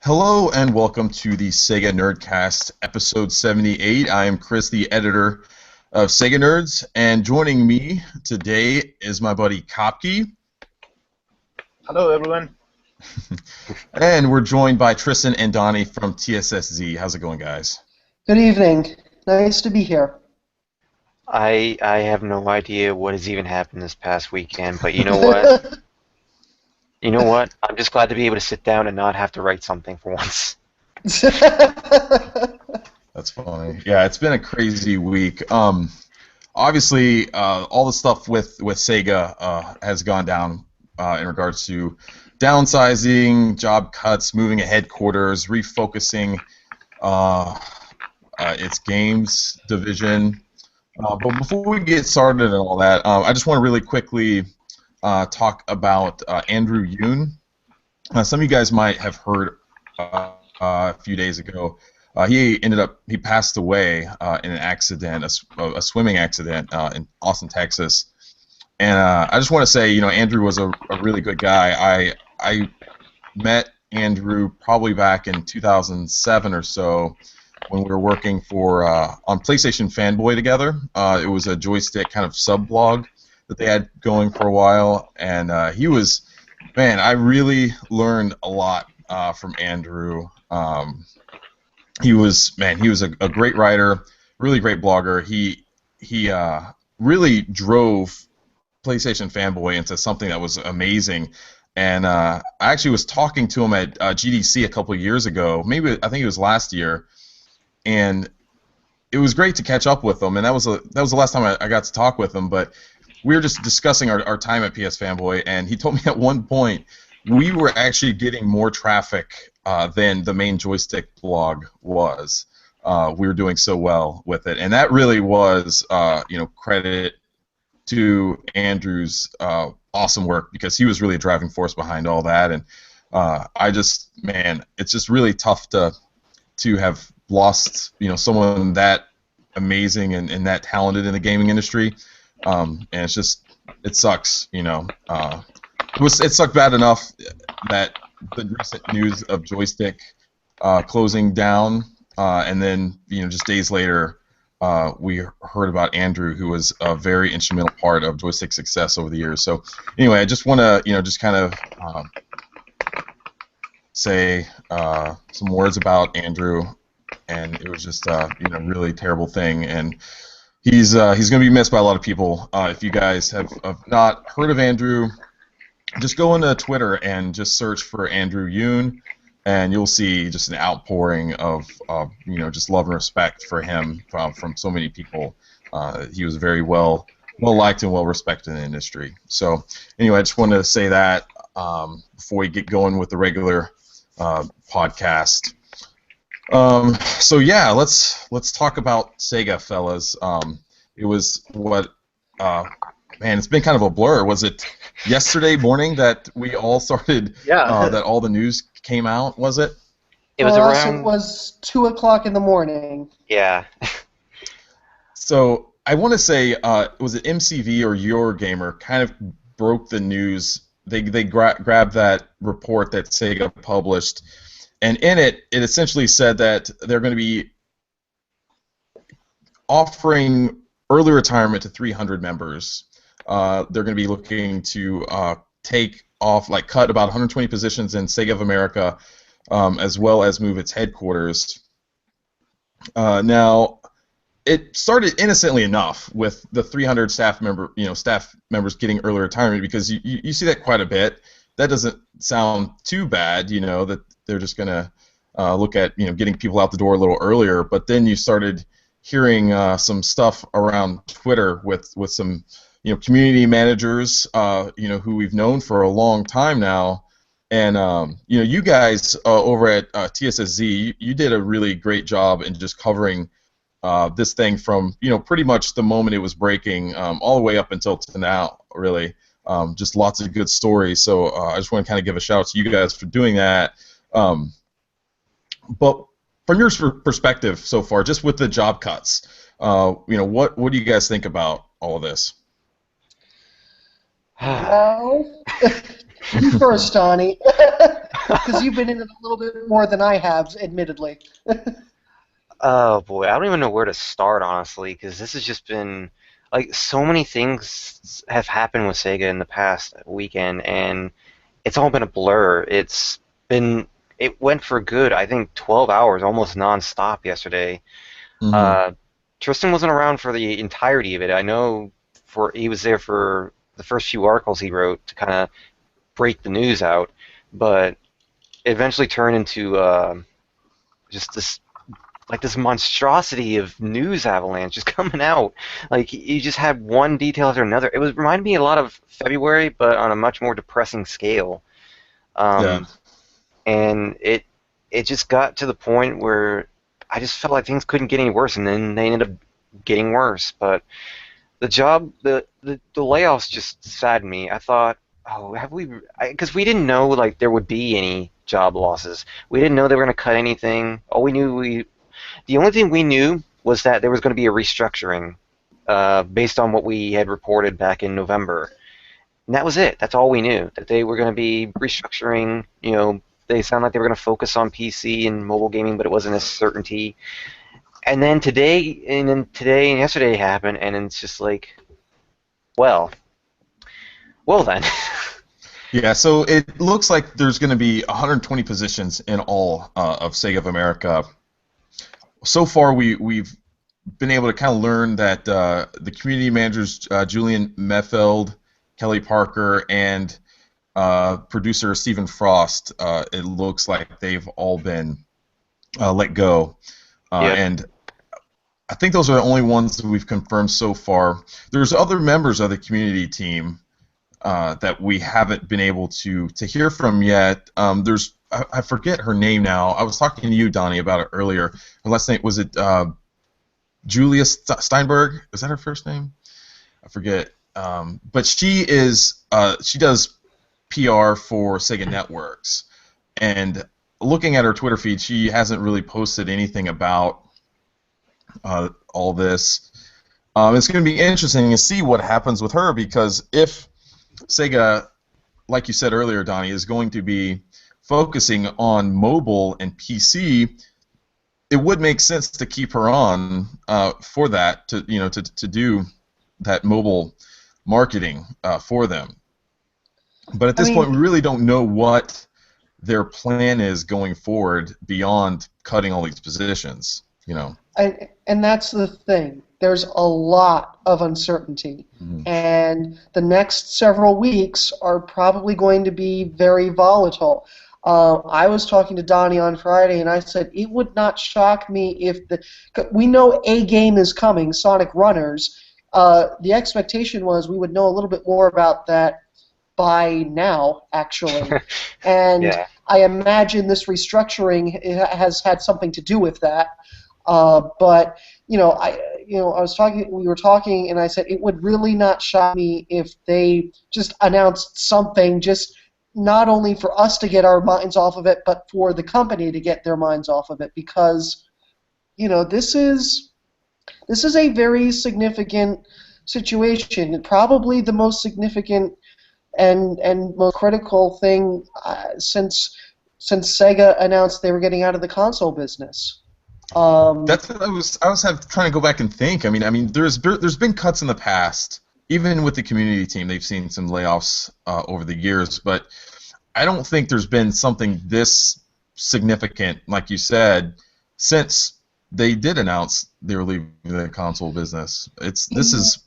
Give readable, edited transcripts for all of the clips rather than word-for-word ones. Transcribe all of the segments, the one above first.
Hello and welcome to the SEGA Nerdcast, episode 78. I am Chris, the editor of SEGA Nerds, and joining me today is my buddy Kopke. Hello, everyone. And we're joined by Tristan and Donnie from TSSZ. How's it going, guys? Good evening. Nice to be here. I have no idea what has even happened this past weekend, but you know what? You know what? I'm just glad to be able to sit down and not have to write something for once. That's funny. Yeah, it's been a crazy week. Obviously, all the stuff with Sega has gone down in regards to downsizing, job cuts, moving a headquarters, refocusing its games division. But before we get started and all that, I just want to really quickly talk about Andrew Yoon. Some of you guys might have heard a few days ago. He passed away in an accident, a swimming accident in Austin, Texas. And I just want to say, Andrew was a really good guy. I met Andrew probably back in 2007 or so when we were working on PlayStation Fanboy together. It was a joystick kind of sub-blog that they had going for a while, and he was, man, I really learned a lot from Andrew. He was a great writer, really great blogger. He really drove PlayStation Fanboy into something that was amazing. And I actually was talking to him at GDC a couple of years ago. I think it was last year, and it was great to catch up with him. And that was the last time I got to talk with him. But we were just discussing our time at PS Fanboy, and he told me at one point we were actually getting more traffic than the main joystick blog was. We were doing so well with it, and that really was, credit to Andrew's awesome work, because he was really a driving force behind all that. And it's just really tough to have lost, someone that amazing and that talented in the gaming industry. And it sucks, It sucked bad enough that the recent news of Joystick closing down, and then, just days later, we heard about Andrew, who was a very instrumental part of Joystick's success over the years. So, anyway, I just want to, just kind of say some words about Andrew, and it was just, really terrible thing, and he's going to be missed by a lot of people. If you guys have not heard of Andrew, just go into Twitter and just search for Andrew Yoon, and you'll see just an outpouring of just love and respect for him from so many people. He was very well liked and well respected in the industry. So anyway, I just wanted to say that before we get going with the regular podcast. So yeah, let's talk about Sega, fellas. It was man, it's been kind of a blur. Was it yesterday morning that we all started? Yeah. That all the news came out. Was it? It was around. It was 2 o'clock in the morning. Yeah. So I want to say, was it MCV or Eurogamer kind of broke the news? They grabbed that report that Sega published, and in it essentially said that they're going to be offering early retirement to 300 members. They're going to be looking to cut about 120 positions in Sega of America, as well as move its headquarters. Now, it started innocently enough with the 300 staff members getting early retirement, because you see that quite a bit. That doesn't sound too bad, that they're just going to look at getting people out the door a little earlier. But then you started hearing some stuff around Twitter with some community managers who we've known for a long time now, and you guys over at TSSZ, you did a really great job in just covering this thing from pretty much the moment it was breaking all the way up until to now, really. Just lots of good stories. So I just want to kind of give a shout out to you guys for doing that. But from your perspective so far, just with the job cuts, what do you guys think about all of this? Well, you first, Donnie. Because you've been in it a little bit more than I have, admittedly. Oh boy, I don't even know where to start, honestly, because this has just been like so many things have happened with Sega in the past weekend, and it's all been a blur. It went for good, I think 12 hours, almost non-stop yesterday. Hmm. Uh, Tristan wasn't around for the entirety of it. I know he was there for the first few articles he wrote to kind of break the news out, but it eventually turned into just this monstrosity of news avalanche just coming out. Like you just had one detail after another. It was reminded me a lot of February, but on a much more depressing scale. Yeah. Um, and it just got to the point where I just felt like things couldn't get any worse, and then they ended up getting worse. But the layoffs just saddened me. I thought, oh, have we? Because we didn't know like there would be any job losses. We didn't know they were going to cut anything. The only thing we knew was that there was going to be a restructuring based on what we had reported back in November. And that was it. That's all we knew, that they were going to be restructuring. They sound like they were going to focus on PC and mobile gaming, but it wasn't a certainty. And then today and yesterday happened, and it's just like, well, well then. Yeah, so it looks like there's going to be 120 positions in all of Sega of America. So far, we've been able to kind of learn that the community managers, Julian Meffeld, Kelly Parker, and producer Stephen Frost, it looks like they've all been let go. Yep. And I think those are the only ones that we've confirmed so far. There's other members of the community team that we haven't been able to hear from yet. I forget her name now. I was talking to you, Donnie, about it earlier. Her last name was it Julia Steinberg? Is that her first name? I forget. But she does PR for Sega Networks, and looking at her Twitter feed, she hasn't really posted anything about all this. It's going to be interesting to see what happens with her, because if Sega, like you said earlier, Donnie, is going to be focusing on mobile and PC, it would make sense to keep her on for that, to do that mobile marketing for them. But at this point, we really don't know what their plan is going forward beyond cutting all these positions. And that's the thing. There's a lot of uncertainty. Mm-hmm. And the next several weeks are probably going to be very volatile. I was talking to Donnie on Friday, and I said it would not shock me if we know a game is coming, Sonic Runners. The expectation was we would know a little bit more about that by now, actually. And Yeah. I imagine this restructuring has had something to do with that. But we were talking, and I said it would really not shock me if they just announced something, just not only for us to get our minds off of it, but for the company to get their minds off of it, because this is a very significant situation, probably the most significant and most critical thing since Sega announced they were getting out of the console business. That's what I was trying to go back and think. I mean, there's been cuts in the past, even with the community team. They've seen some layoffs over the years, but I don't think there's been something this significant, like you said, since they did announce they were leaving the console business. This is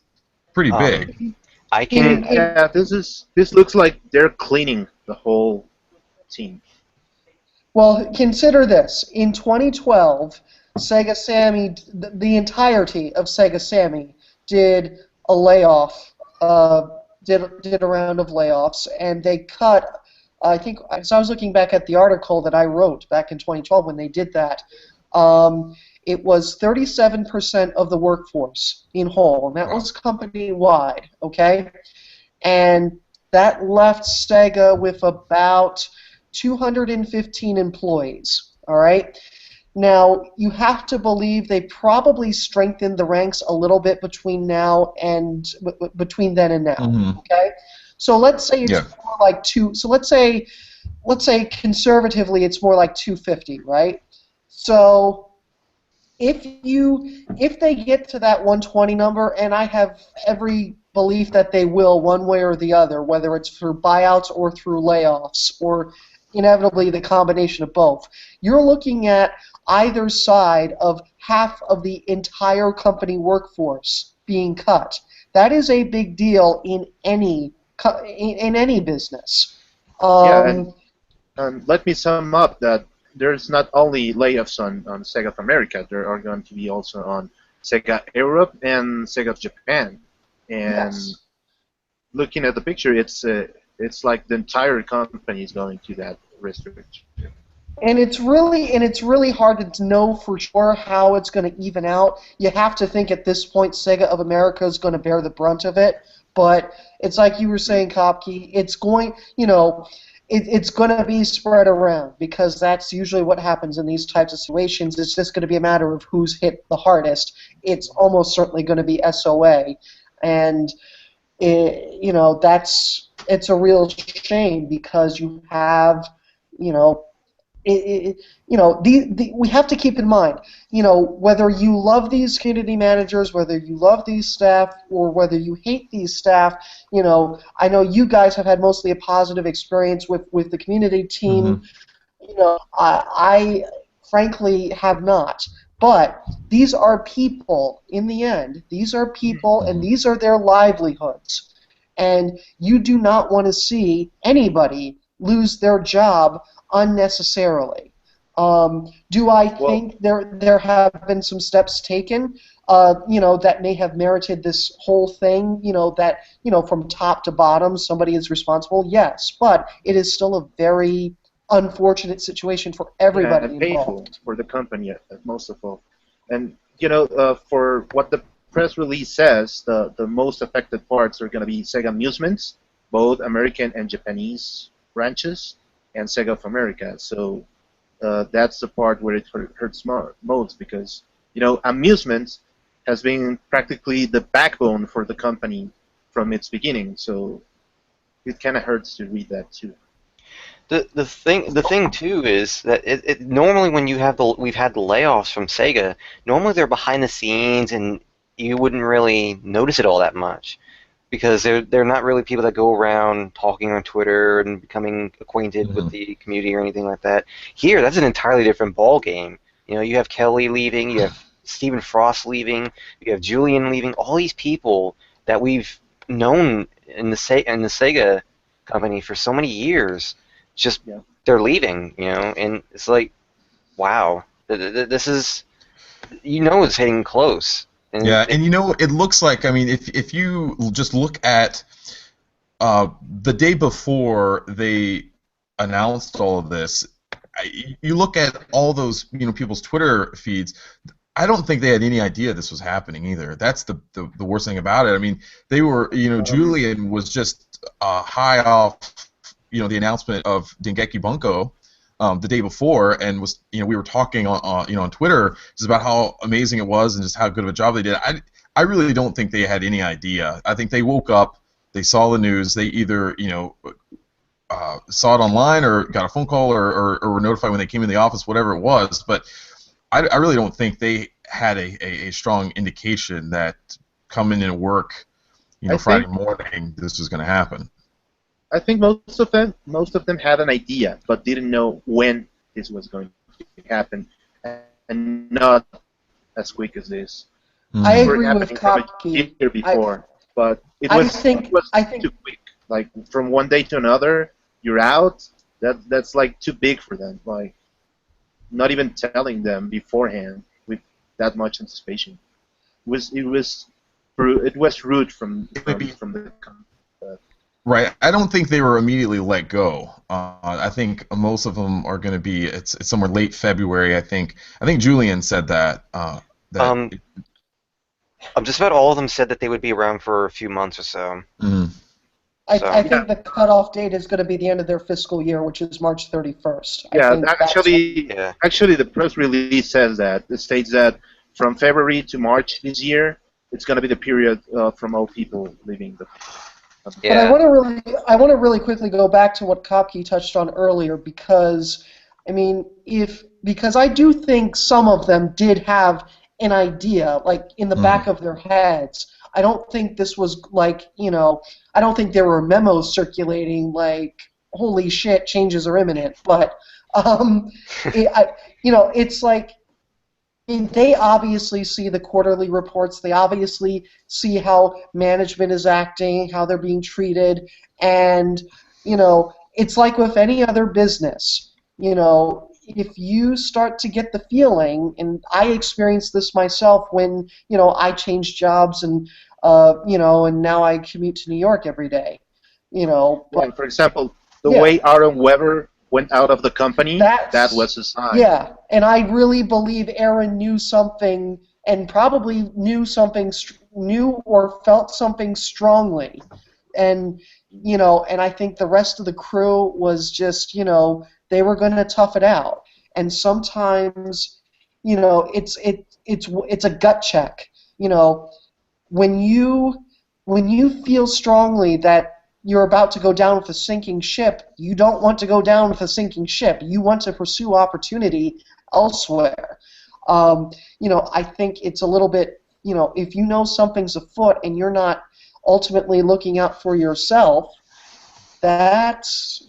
pretty big. I can. Yeah, this looks like they're cleaning the whole team. Well, consider this. In 2012, Sega Sammy, the entirety of Sega Sammy, did a layoff, did a round of layoffs, and they cut, I think, so I was looking back at the article that I wrote back in 2012 when they did that. It was 37% of the workforce in whole, and that was company-wide, okay? And that left Sega with about 215 employees, all right? Now, you have to believe they probably strengthened the ranks a little bit between now and between then and now, Mm-hmm. okay? So let's say it's more like so let's say let's say conservatively, it's more like 250, right? So if they get to that 120 number, and I have every belief that they will one way or the other, whether it's through buyouts or through layoffs or inevitably the combination of both, you're looking at either side of half of the entire company workforce being cut. That is a big deal in any business. Yeah, and let me sum up that there's not only layoffs on Sega of America, there are going to be also on Sega Europe and Sega of Japan. And Yes. looking at the picture, it's like the entire company is going to that restriction. And it's really hard to know for sure how it's going to even out. You have to think at this point Sega of America is going to bear the brunt of it. But it's like you were saying, Kopke, it's going, it's going to be spread around because that's usually what happens in these types of situations. It's just going to be a matter of who's hit the hardest. It's almost certainly going to be SOA, and it's a real shame because you have, you know, we have to keep in mind, whether you love these community managers, whether you love these staff, or whether you hate these staff. I know you guys have had mostly a positive experience with the community team. I frankly have not. But these are people in the end. These are people, and these are their livelihoods. And you do not want to see anybody lose their job unnecessarily. Do I think there have been some steps taken, that may have merited this whole thing, that, from top to bottom somebody is responsible? Yes, but it is still a very unfortunate situation for everybody and painful involved. for the company, most of all. And for what the press release says, the most affected parts are going to be Sega Amusements, both American and Japanese branches, and Sega of America. So that's the part where it hurts most because Amusements has been practically the backbone for the company from its beginning. So it kind of hurts to read that too. The thing too is that it normally when we've had the layoffs from Sega, normally they're behind the scenes and you wouldn't really notice it all that much because they're not really people that go around talking on Twitter and becoming acquainted with the community or anything like that. Here, that's an entirely different ball game. You have Kelly leaving, you have Stephen Frost leaving, you have Julian leaving. All these people that we've known in the Sega company for so many years. They're leaving, and it's like, wow, this is, it's hitting close. And it looks like, if you just look at the day before they announced all of this, you look at all those, people's Twitter feeds. I don't think they had any idea this was happening either. That's the worst thing about it. They were, Julian was just high off, the announcement of Dengeki Bunko the day before, and was, we were talking on Twitter just about how amazing it was and just how good of a job they did. I really don't think they had any idea. I think they woke up, they saw the news, they either saw it online or got a phone call or were notified when they came in the office, whatever it was. But I really don't think they had a strong indication that coming into work, Friday morning, this was going to happen. I think most of them had an idea, but didn't know when this was going to happen, and not as quick as this. I agree with Kopke. Year before, but it was too quick. Like from one day to another, you're out. That's like too big for them. Like not even telling them beforehand with that much anticipation. It was rude from the company. Right. I don't think they were immediately let go. I think most of them are going to be. It's somewhere late February. I think Julian said that. Just about all of them said that they would be around for a few months or so. Mm-hmm. I think the cutoff date is going to be the end of their fiscal year, which is March 31st. Actually, the press release says that. It states that from February to March this year, it's going to be the period from all people leaving the. But I Yeah. want to really quickly go back to what Kopke touched on earlier because, I mean, because I do think some of them did have an idea, like in the back of their heads. I don't think this was like, I don't think there were memos circulating like, holy shit, changes are imminent. But, it's like, they obviously see the quarterly reports. They obviously see how management is acting, how they're being treated, and it's like with any other business. If you start to get the feeling, and I experienced this myself when I changed jobs and and now I commute to New York every day. But And for example, the yeah. way Aaron Weber went out of the company, that That's was a sign. yeah, and I really believe Aaron knew something, and probably knew or felt something strongly, and and I think the rest of the crew was just they were going to tough it out, and sometimes it's a gut check, when you feel strongly that you're about to go down with a sinking ship, you don't want to go down with a sinking ship. You want to pursue opportunity elsewhere. I think it's a little bit, if you know something's afoot and you're not ultimately looking out for yourself, that's,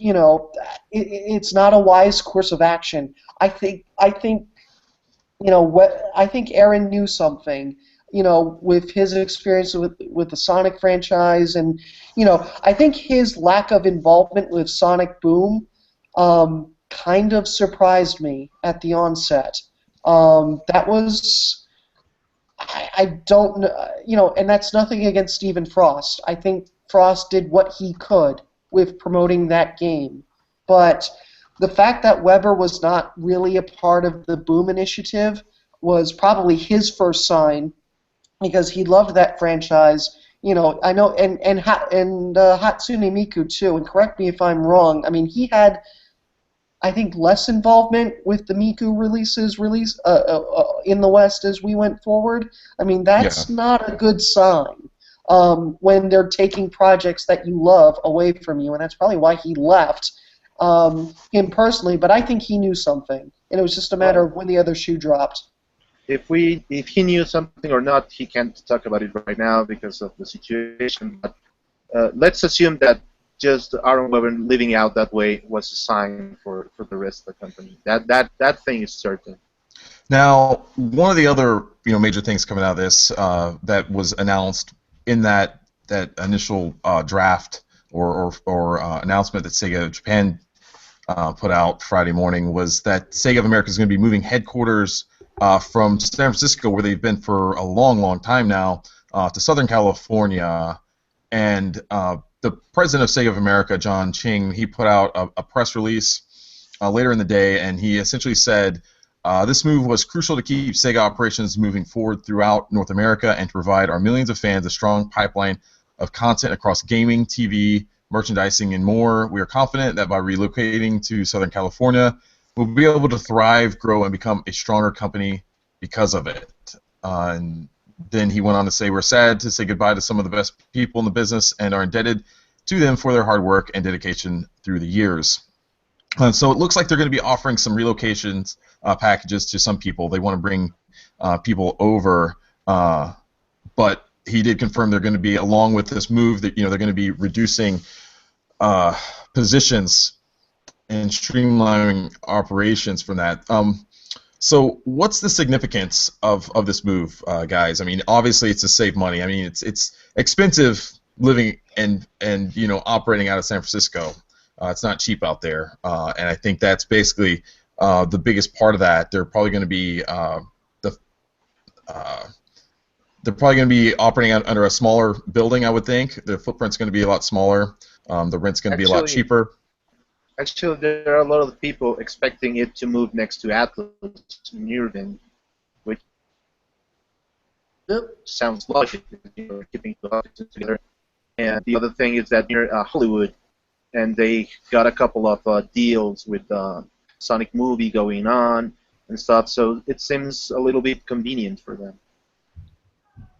it's not a wise course of action. I think Aaron knew something, with his experience with the Sonic franchise, and I think his lack of involvement with Sonic Boom kind of surprised me at the onset. That was, I don't know, and that's nothing against Stephen Frost. I think Frost did what he could with promoting that game, but the fact that Weber was not really a part of the Boom initiative was probably his first sign, because he loved that franchise. I know, and Hatsune Miku too. And correct me if I'm wrong. I mean, he had, I think, less involvement with the Miku release in the West as we went forward. I mean, that's not a good sign when they're taking projects that you love away from you, and that's probably why he left. Him personally, but I think he knew something, and it was just a matter of when the other shoe dropped. If he knew something or not, he can't talk about it right now because of the situation. But let's assume that just Aaron Weber living out that way was a sign for the rest of the company. That thing is certain. Now, one of the other major things coming out of this that was announced in that initial draft or announcement that Sega Japan put out Friday morning was that Sega of America is going to be moving headquarters from San Francisco, where they've been for a long, long time now, to Southern California. And the president of Sega of America, John Ching, he put out a press release later in the day, and he essentially said, this move was crucial to keep Sega operations moving forward throughout North America and to provide our millions of fans a strong pipeline of content across gaming, TV, merchandising, and more. We are confident that by relocating to Southern California, we'll be able to thrive, grow, and become a stronger company because of it. And then he went on to say, we're sad to say goodbye to some of the best people in the business and are indebted to them for their hard work and dedication through the years. So it looks like they're going to be offering some relocations packages to some people. They want to bring people over, but he did confirm they're going to be, along with this move, that they're going to be reducing positions and streamlining operations from that. So what's the significance of this move, guys? I mean, obviously it's to save money. I mean, it's expensive living and operating out of San Francisco. It's not cheap out there, and I think that's basically the biggest part of that. They're probably going to be operating out under a smaller building, I would think. Their footprint's going to be a lot smaller. The rent's going to be a lot cheaper. Actually, there are a lot of people expecting it to move next to Atlas, near them, which sounds logical. You're keeping the offices together. And the other thing is that near Hollywood, and they got a couple of deals with Sonic movie going on and stuff, so it seems a little bit convenient for them.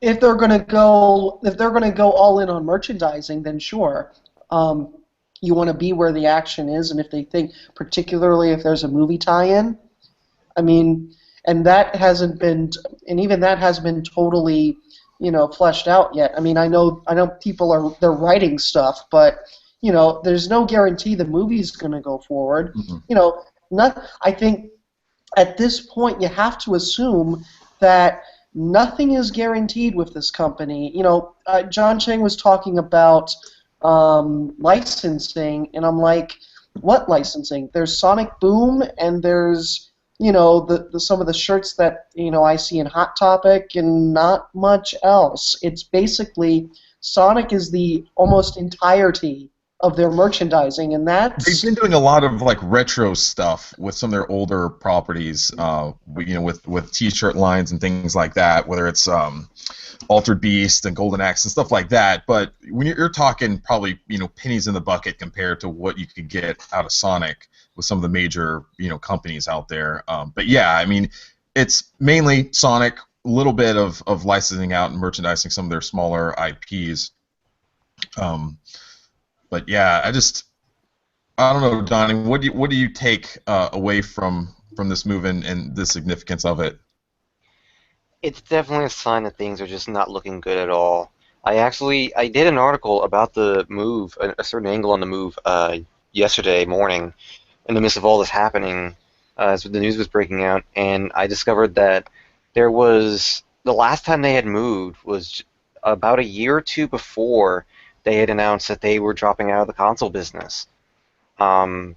if they're going to go all in on merchandising, then sure. You want to be where the action is, and if they think, particularly if there's a movie tie-in, I mean, and even that hasn't been totally, fleshed out yet. I mean, I know people they're writing stuff, but there's no guarantee the movie's going to go forward. Mm-hmm. I think at this point you have to assume that nothing is guaranteed with this company. John Chang was talking about licensing, and I'm like, what licensing? There's Sonic Boom, and there's some of the shirts that I see in Hot Topic, and not much else. It's basically Sonic is the almost entirety of their merchandising, and they've been doing a lot of like retro stuff with some of their older properties, with T-shirt lines and things like that. Whether it's Altered Beast and Golden Axe and stuff like that. But when you're talking probably pennies in the bucket compared to what you could get out of Sonic with some of the major companies out there. But yeah, I mean, it's mainly Sonic, a little bit of licensing out and merchandising some of their smaller IPs. But yeah, I don't know, Donnie. What do you take away from this move and the significance of it? It's definitely a sign that things are just not looking good at all. I did an article about the move, a certain angle on the move, yesterday morning, in the midst of all this happening, as the news was breaking out, and I discovered that the last time they had moved was about a year or two before they had announced that they were dropping out of the console business. And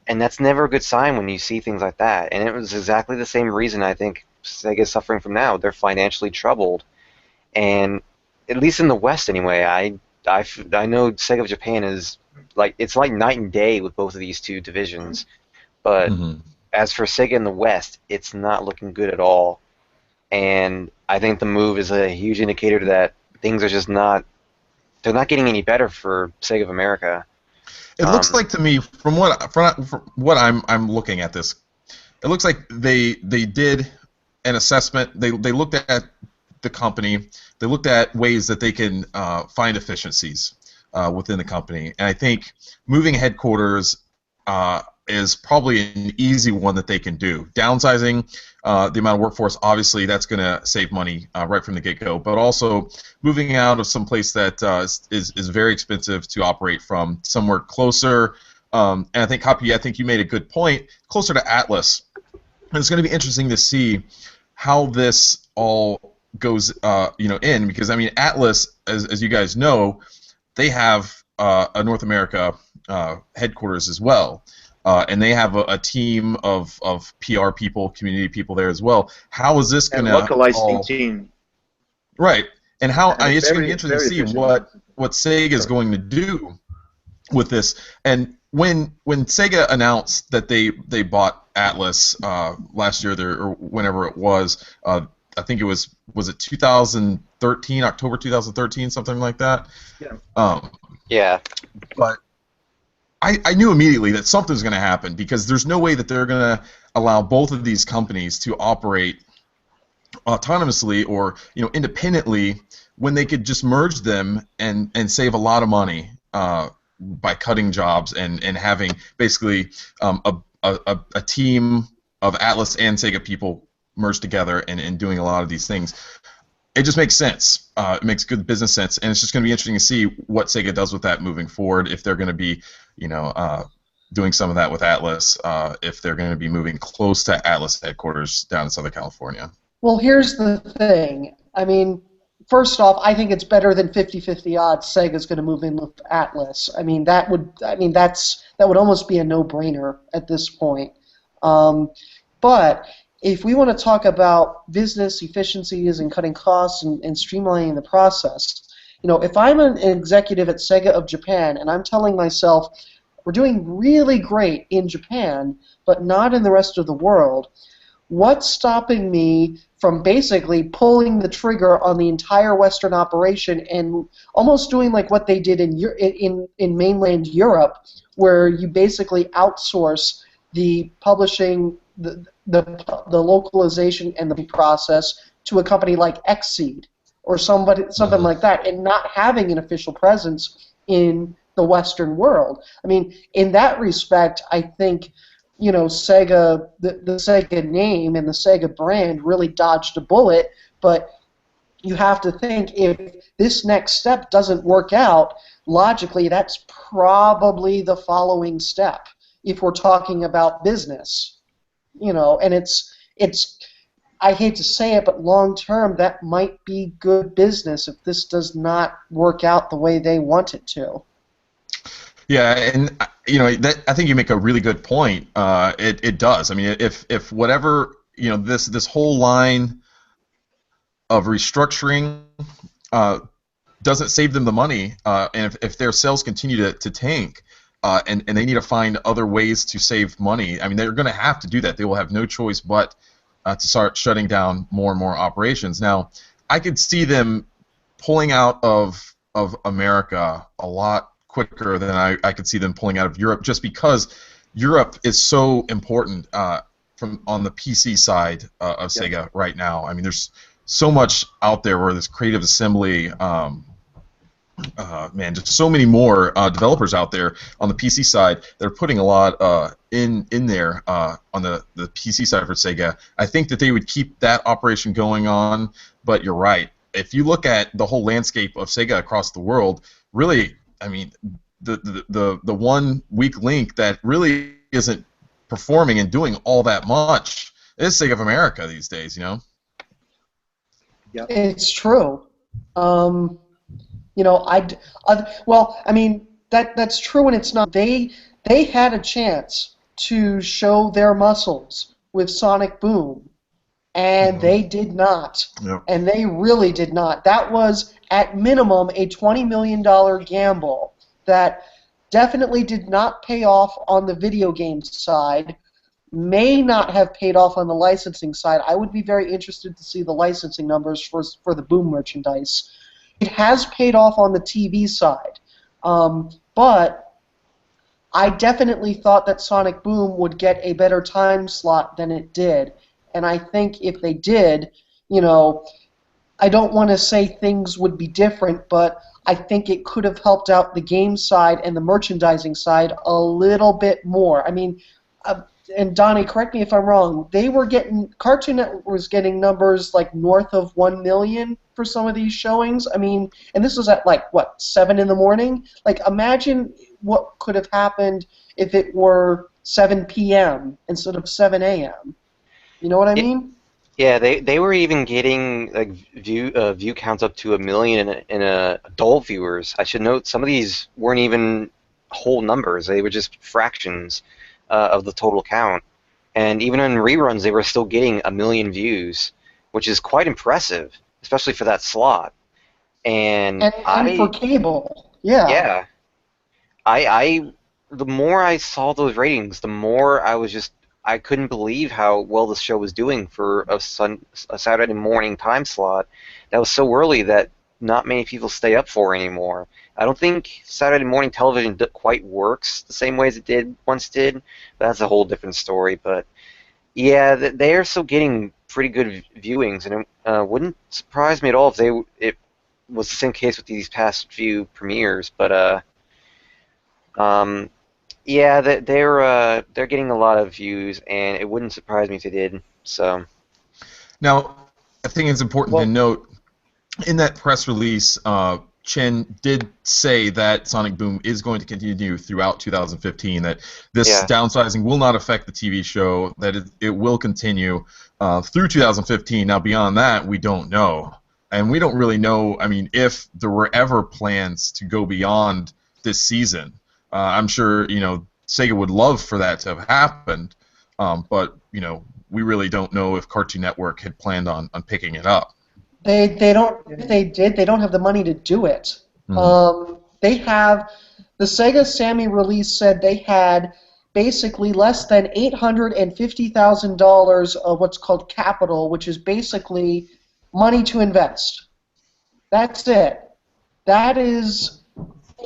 that's never a good sign when you see things like that. And it was exactly the same reason I think Sega's suffering from now. They're financially troubled. And at least in the West anyway, I know Sega of Japan is it's like night and day with both of these two divisions. But as for Sega in the West, it's not looking good at all. And I think the move is a huge indicator that things are just not getting any better for Sega of America. It looks like to me, from what I'm looking at this, it looks like they did an assessment. They looked at the company. They looked at ways that they can find efficiencies within the company, and I think moving headquarters is probably an easy one that they can do. Downsizing the amount of workforce, obviously, that's going to save money right from the get-go. But also moving out of some place that is very expensive to operate from, somewhere closer. And I think, Hoppy, I think you made a good point, closer to Atlas. And it's going to be interesting to see how this all goes, in, because I mean, Atlas, as you guys know, they have a North America headquarters as well. And they have a team of PR people, community people there as well. How is this going to localizing team? Right, and how it's going to be interesting to see what Sega is going to do with this. And when Sega announced that they bought Atlas last year, or whenever it was, I think it was it 2013, October 2013, something like that. Yeah. Yeah. But I knew immediately that something's going to happen, because there's no way that they're going to allow both of these companies to operate autonomously or independently when they could just merge them and save a lot of money by cutting jobs and having basically a team of Atlas and Sega people merged together and doing a lot of these things. It just makes sense. It makes good business sense, and it's just going to be interesting to see what Sega does with that moving forward. If they're going to be, doing some of that with Atlas, if they're going to be moving close to Atlas headquarters down in Southern California. Well, here's the thing. I mean, first off, I think it's better than 50-50 odds Sega's going to move in with Atlas. I mean, that would almost be a no-brainer at this point. But if we want to talk about business efficiencies and cutting costs and streamlining the process, if I'm an executive at Sega of Japan and I'm telling myself, we're doing really great in Japan, but not in the rest of the world, what's stopping me from basically pulling the trigger on the entire Western operation and almost doing like what they did in mainland Europe, where you basically outsource the publishing, the localization and the process to a company like Xseed? or something like that, and not having an official presence in the Western world. I mean, in that respect, I think, Sega, the Sega name and the Sega brand really dodged a bullet, but you have to think, if this next step doesn't work out, logically that's probably the following step if we're talking about business. And it's I hate to say it, but long term that might be good business if this does not work out the way they want it to. Yeah, and that, I think you make a really good point. It does. I mean, if whatever this whole line of restructuring doesn't save them the money, and if their sales continue to tank, and they need to find other ways to save money, I mean, they're going to have to do that. They will have no choice but to start shutting down more and more operations. Now, I could see them pulling out of America a lot quicker than I could see them pulling out of Europe, just because Europe is so important from on the PC side of Sega right now. I mean, there's so much out there where this creative assembly, just so many more developers out there on the PC side. They're putting a lot in there on the PC side for Sega. I think that they would keep that operation going on, but you're right. If you look at the whole landscape of Sega across the world, really, I mean, the one weak link that really isn't performing and doing all that much is Sega of America these days. Yeah. It's true. Well, I mean, that's true, and it's not. They had a chance to show their muscles with Sonic Boom, and they did not. Yep. And they really did not. That was, at minimum, a $20 million gamble that definitely did not pay off on the video game side, may not have paid off on the licensing side. I would be very interested to see the licensing numbers for the Boom merchandise. It has paid off on the TV side, but I definitely thought that Sonic Boom would get a better time slot than it did, and I think if they did, I don't want to say things would be different, but I think it could have helped out the game side and the merchandising side a little bit more. I mean, and Donnie, correct me if I'm wrong, Cartoon Network was getting numbers like north of 1 million for some of these showings. I mean, and this was at 7 in the morning? Like, imagine what could have happened if it were 7 p.m. instead of 7 a.m. You know what I mean? Yeah, they were even getting view counts up to 1 million in adult viewers. I should note some of these weren't even whole numbers; they were just fractions of the total count. And even in reruns, they were still getting 1 million views, which is quite impressive, especially for that slot. And for cable, yeah. Yeah, the more I saw those ratings, the more I couldn't believe how well the show was doing for a Saturday morning time slot that was so early that not many people stay up for anymore. I don't think Saturday morning television quite works the same way as it once did, but that's a whole different story. But yeah, they are still getting pretty good viewings, and it wouldn't surprise me at all if it was the same case with these past few premieres. But yeah, they're getting a lot of views, and it wouldn't surprise me if they did. So now, I think it's important to note in that press release, Chen did say that Sonic Boom is going to continue throughout 2015. That this downsizing will not affect the TV show. That it will continue through 2015. Now, beyond that, we don't know, and we don't really know. I mean, if there were ever plans to go beyond this season. I'm sure Sega would love for that to have happened, but we really don't know if Cartoon Network had planned on picking it up. They don't. If they did, they don't have the money to do it. They have the Sega Sammy release said they had basically less than $850,000 of what's called capital, which is basically money to invest. That's it. That is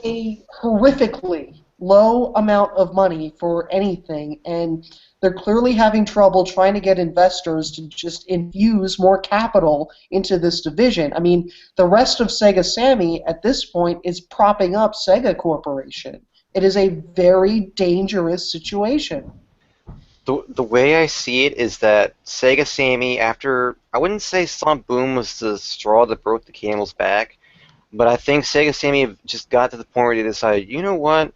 a horrifically low amount of money for anything, and They're clearly having trouble trying to get investors to just infuse more capital into this division. I mean, the rest of Sega Sammy at this point is propping up Sega Corporation. It is a very dangerous situation. The way I see it is that Sega Sammy, after, I wouldn't say Sonic Boom was the straw that broke the camel's back, but I think Sega Sammy just got to the point where they decided, you know what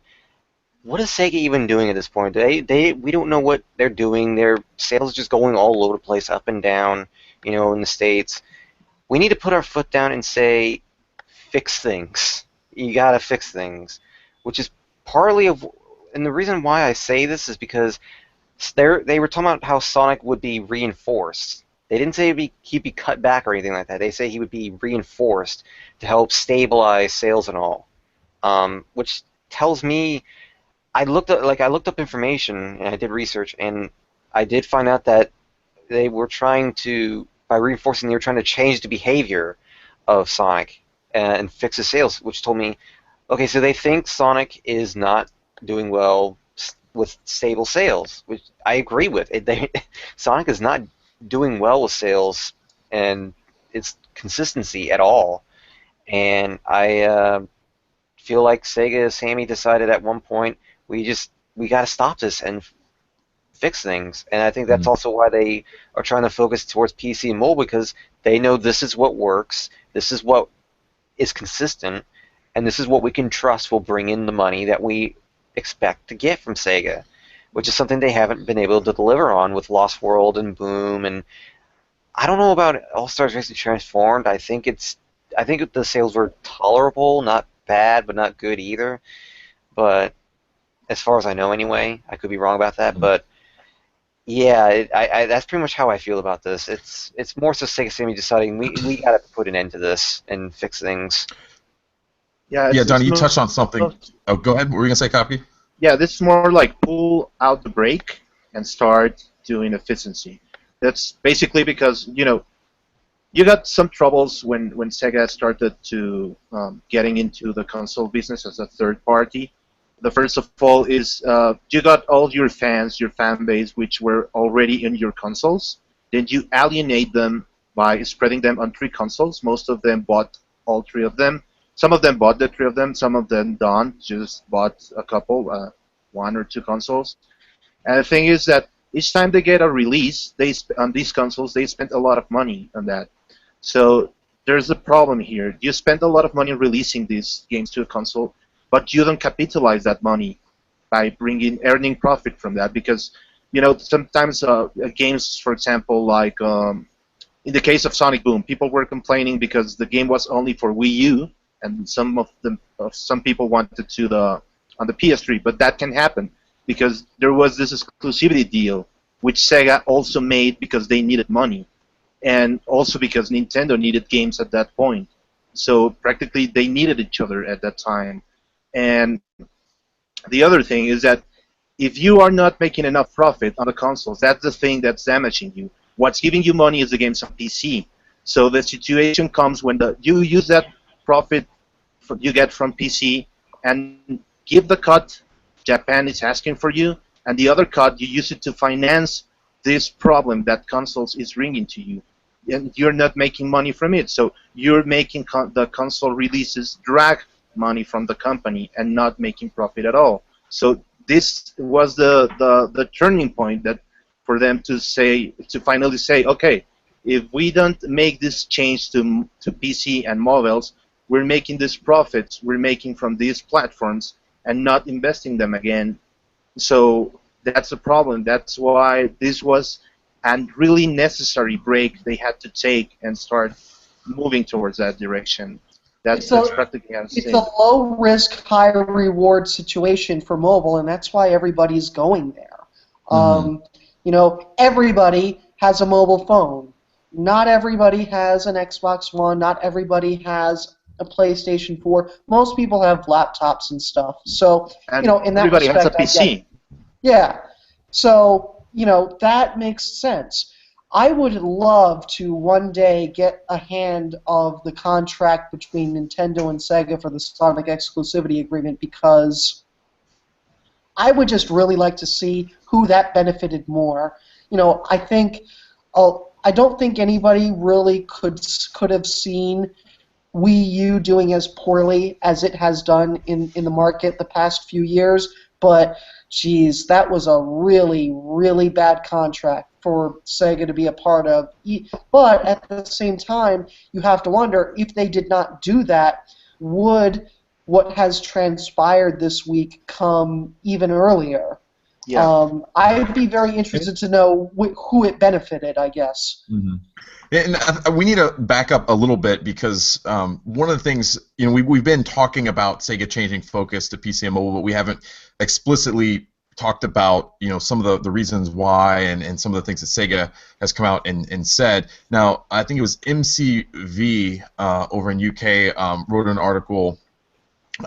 is Sega even doing at this point? We don't know what they're doing. Their sales are just going all over the place, up and down, in the States. We need to put our foot down and say, fix things. You gotta fix things, which is partly of, and the reason why I say this is because they were talking about how Sonic would be reinforced. They didn't say he'd be cut back or anything like that. They say he would be reinforced to help stabilize sales and all, which tells me I looked up information and I did research, and I did find out that they were trying to, by reinforcing, they were trying to change the behavior of Sonic and fix his sales, which told me, okay, so they think Sonic is not doing well with stable sales, which I agree with. Sonic is not doing well with sales and its consistency at all, and I feel like Sega Sammy decided at one point we got to stop this and fix things, and I think that's also why they are trying to focus towards PC and mobile, because they know this is what works, this is what is consistent, and this is what we can trust will bring in the money that we expect to get from Sega, which is something they haven't been able to deliver on with Lost World and Boom. And I don't know about All Stars Racing Transformed. I think the sales were tolerable, not bad, but not good either. But as far as I know, anyway, I could be wrong about that. But yeah, that's pretty much how I feel about this. It's more so Sega Sammy deciding we got to put an end to this and fix things. Yeah, Donnie, you touched on something. Oh, go ahead. What were you going to say, Copy? Yeah, this is more like pull out the brake and start doing efficiency. That's basically because, you got some troubles when Sega started to getting into the console business as a third party. The first of all is you got all your fans, your fan base, which were already in your consoles. Then you alienate them by spreading them on 3 consoles. Most of them bought all 3 of them. Some of them bought the 3 of them. Some of them don't. Just bought a couple, 1 or 2 consoles. And the thing is that each time they get a release, on these consoles, they spend a lot of money on that. So there's a problem here. You spend a lot of money releasing these games to a console, but you don't capitalize that money by earning profit from that, because sometimes games, for example, like in the case of Sonic Boom, people were complaining because the game was only for Wii U, and some people wanted to on the PS3, but that can happen because there was this exclusivity deal, which Sega also made because they needed money, and also because Nintendo needed games at that point. So practically they needed each other at that time. And the other thing is that if you are not making enough profit on the consoles, that's the thing that's damaging you. What's giving you money is the games on PC. So the situation comes when you use that profit you get from PC and give the cut Japan is asking for you, and the other cut you use it to finance this problem that consoles is bringing to you. And you're not making money from it, so you're making the console releases drag money from the company and not making profit at all. So this was the turning point that for them to finally say, okay, if we don't make this change to PC and mobiles, we're making this profits we're making from these platforms and not investing them again. So that's the problem. That's why this was a really necessary break they had to take and start moving towards that direction. That's practically how it's a low-risk, high-reward situation for mobile, and that's why everybody's going there. Everybody has a mobile phone. Not everybody has an Xbox One. Not everybody has a PlayStation 4. Most people have laptops and stuff. So, and in that everybody respect, has a PC. Yeah. So, that makes sense. I would love to one day get a hand of the contract between Nintendo and Sega for the Sonic exclusivity agreement, because I would just really like to see who that benefited more. I think I don't think anybody really could have seen Wii U doing as poorly as it has done in the market the past few years, but geez, that was a really, really bad contract for Sega to be a part of. But at the same time, you have to wonder, if they did not do that, would what has transpired this week come even earlier? Yeah. I'd be very interested to know who it benefited, I guess. Mm-hmm. And we need to back up a little bit because one of the things, we've been talking about Sega changing focus to PC and mobile, but we haven't explicitly talked about, some of the reasons why and some of the things that Sega has come out and said. Now, I think it was MCV over in UK wrote an article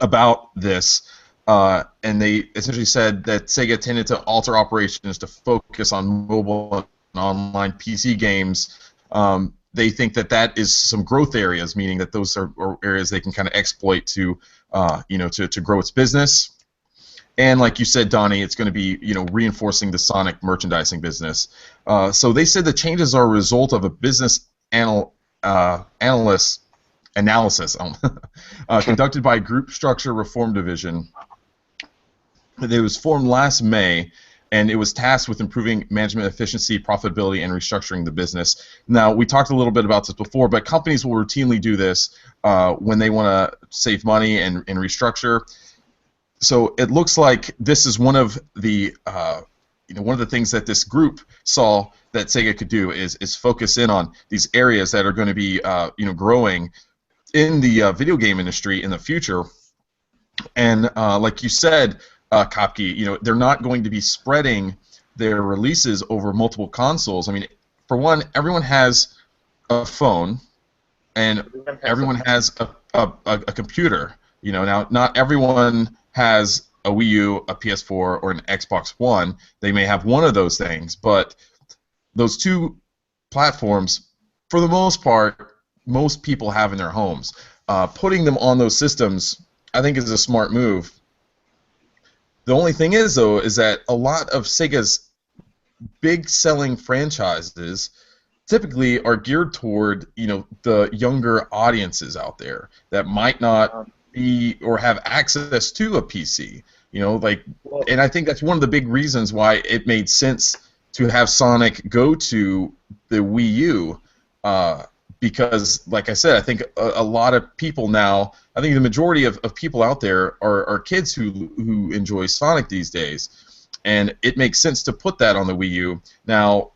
about this, and they essentially said that Sega tended to alter operations to focus on mobile and online PC games. They think that is some growth areas, meaning that those are areas they can kind of exploit to grow its business. And like you said, Donnie, it's going to be reinforcing the Sonic merchandising business. So they said the changes are a result of a business analysis conducted by Group Structure Reform Division. It was formed last May, and it was tasked with improving management efficiency, profitability, and restructuring the business. Now, we talked a little bit about this before, but companies will routinely do this when they want to save money and restructure. So it looks like this is one of the things that this group saw that Sega could do is focus in on these areas that are going to be growing in the video game industry in the future. And like you said, Kopke, they're not going to be spreading their releases over multiple consoles. I mean, for one, everyone has a phone, and everyone has a computer. Now not everyone has a Wii U, a PS4, or an Xbox One. They may have one of those things, but those two platforms, for the most part, most people have in their homes. Putting them on those systems, I think, is a smart move. The only thing is, though, is that a lot of Sega's big-selling franchises typically are geared toward, the younger audiences out there that might not be or have access to a PC. And I think that's one of the big reasons why it made sense to have Sonic go to the Wii U. Because, like I said, I think a lot of people now, I think the majority of people out there are kids who enjoy Sonic these days. And it makes sense to put that on the Wii U. Now,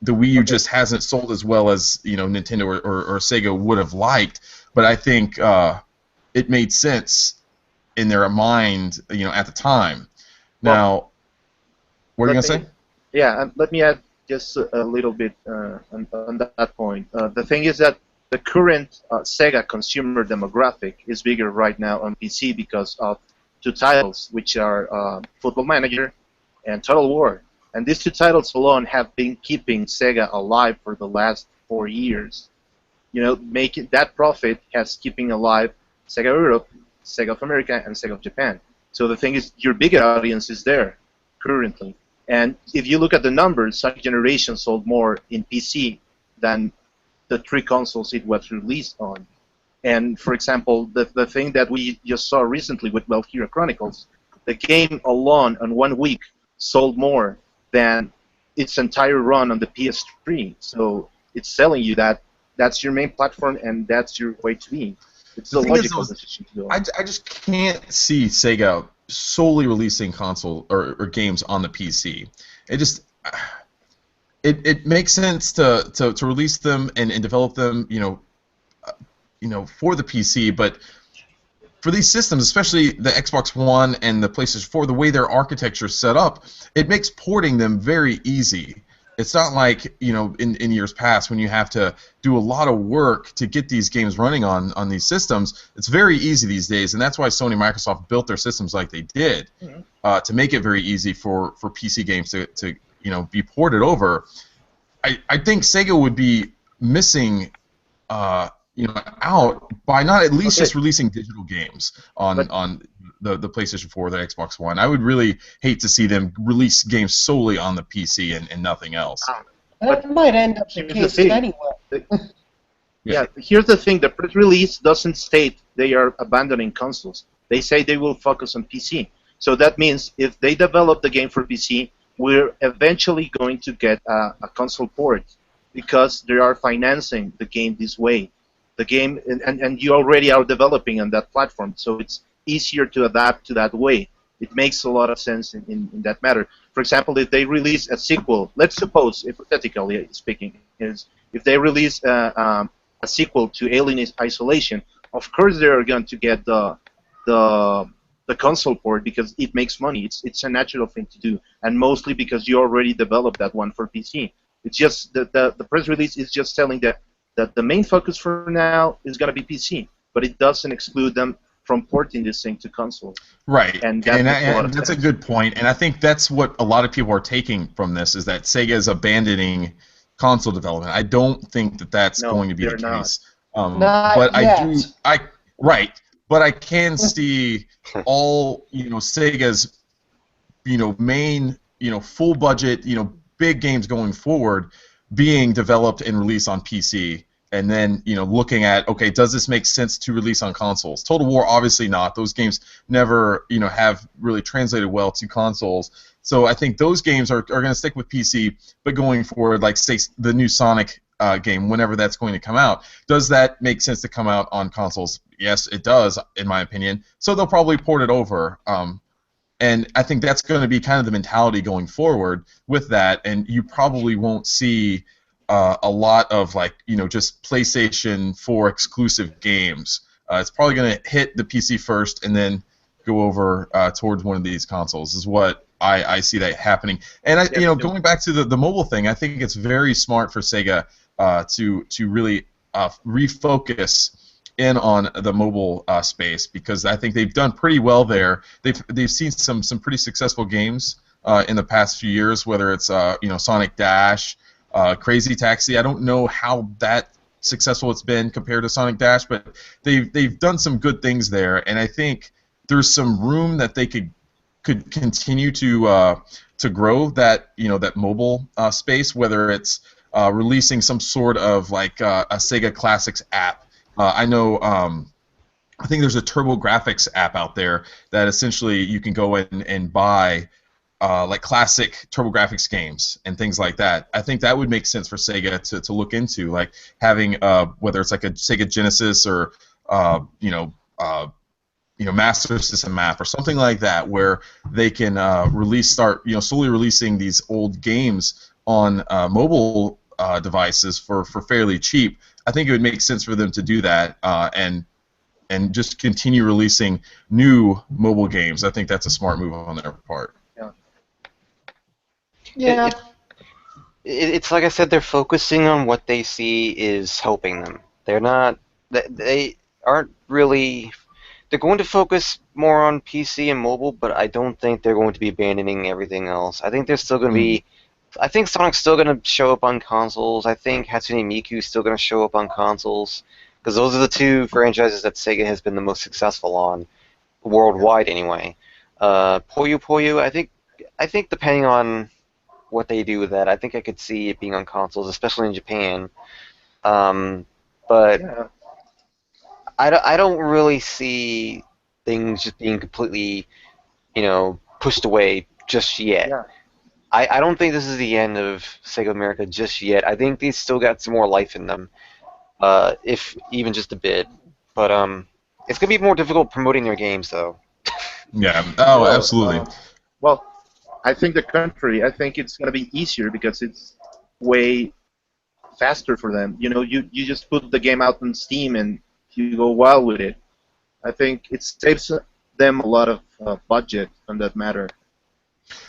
the Wii U just hasn't sold as well as Nintendo or Sega would have liked, but I think it made sense in their mind at the time. Now, what are you going to say? Yeah, let me add just a little bit on that point. The thing is that the current Sega consumer demographic is bigger right now on PC because of two titles, which are Football Manager and Total War. And these two titles alone have been keeping Sega alive for the last 4 years. Making that profit has keeping alive Sega Europe, Sega of America, and Sega of Japan. So the thing is, your bigger audience is there currently. And if you look at the numbers, Sonic Generation sold more in PC than the three consoles it was released on. And for example, the thing that we just saw recently with Valkyria Chronicles, the game alone on 1 week sold more than its entire run on the PS3. So it's telling you that that's your main platform and that's your way to be. It's a logical decision to go. I just can't see Sega solely releasing console or games on the PC. It just it makes sense to release them and develop them for the PC, but for these systems, especially the Xbox One and the PlayStation 4, the way their architecture is set up, it makes porting them very easy. It's not like in years past when you have to do a lot of work to get these games running on these systems. It's very easy these days, and that's why Sony and Microsoft built their systems like they did, to make it very easy for PC games to be ported over. I think Sega would be missing out by not at least Okay. just releasing digital games on But- the PlayStation 4 or the Xbox One. I would really hate to see them release games solely on the PC and nothing else. That might end up the Here's the case thing. anyway. Yeah, here's the thing. The press release doesn't state they are abandoning consoles. They say they will focus on PC. So that means if they develop the game for PC, we're eventually going to get a console port because they are financing the game this way. The game, and you already are developing on that platform, so it's easier to adapt to that way. It makes a lot of sense in that matter. For example, if they release a sequel, let's suppose, hypothetically speaking, is if they release a sequel to Alien Isolation, of course they are going to get the console port because it makes money. It's a natural thing to do, and mostly because you already developed that one for PC. It's just the press release is just telling that the main focus for now is going to be PC, but it doesn't exclude them from porting this thing to console. Right, And that makes a lot of that's a sense. good point, and I think that's what a lot of people are taking from this is that Sega is abandoning console development. I don't think that that's No, going to be the they're not. case. Not But yet. but I can see all Sega's main full budget big games going forward being developed and released on PC, and then looking at, okay, does this make sense to release on consoles? Total War, obviously not. Those games never have really translated well to consoles. So I think those games are going to stick with PC, but going forward, like say the new Sonic game, whenever that's going to come out, does that make sense to come out on consoles? Yes, it does, in my opinion. So they'll probably port it over. And I think that's going to be kind of the mentality going forward with that, and you probably won't see a lot of just PlayStation 4 exclusive games. It's probably going to hit the PC first and then go over towards one of these consoles is what I see that happening. And going back to the mobile thing, I think it's very smart for Sega to really refocus in on the mobile space, because I think they've done pretty well there. They've seen some pretty successful games in the past few years, whether it's Sonic Dash, Crazy Taxi. I don't know how that successful it's been compared to Sonic Dash, but they've done some good things there, and I think there's some room that they could continue to grow that that mobile space, whether it's releasing some sort of like a Sega Classics app. I know. I think there's a TurboGrafx app out there that essentially you can go in and buy like classic TurboGrafx games and things like that. I think that would make sense for Sega to look into, like having whether it's like a Sega Genesis or Master System app or something like that, where they can start slowly releasing these old games on mobile devices for fairly cheap. I think it would make sense for them to do that and just continue releasing new mobile games. I think that's a smart move on their part. Yeah. It's like I said, they're focusing on what they see is helping them. They're not. They aren't really. They're going to focus more on PC and mobile, but I don't think they're going to be abandoning everything else. I think they're still going to be. I think Sonic's still going to show up on consoles. I think Hatsune Miku's still going to show up on consoles, because those are the two franchises that Sega has been the most successful on, worldwide anyway. Puyo Puyo, I think depending on what they do with that, I think I could see it being on consoles, especially in Japan. But Yeah. I don't really see things just being completely, pushed away just yet. Yeah. I don't think this is the end of Sega America just yet. I think these still got some more life in them, if even just a bit. But it's gonna be more difficult promoting their games, though. Yeah. Oh, Well, absolutely. Well, I think the contrary. I think it's going to be easier because it's way faster for them. You just put the game out on Steam and you go wild with it. I think it saves them a lot of budget on that matter.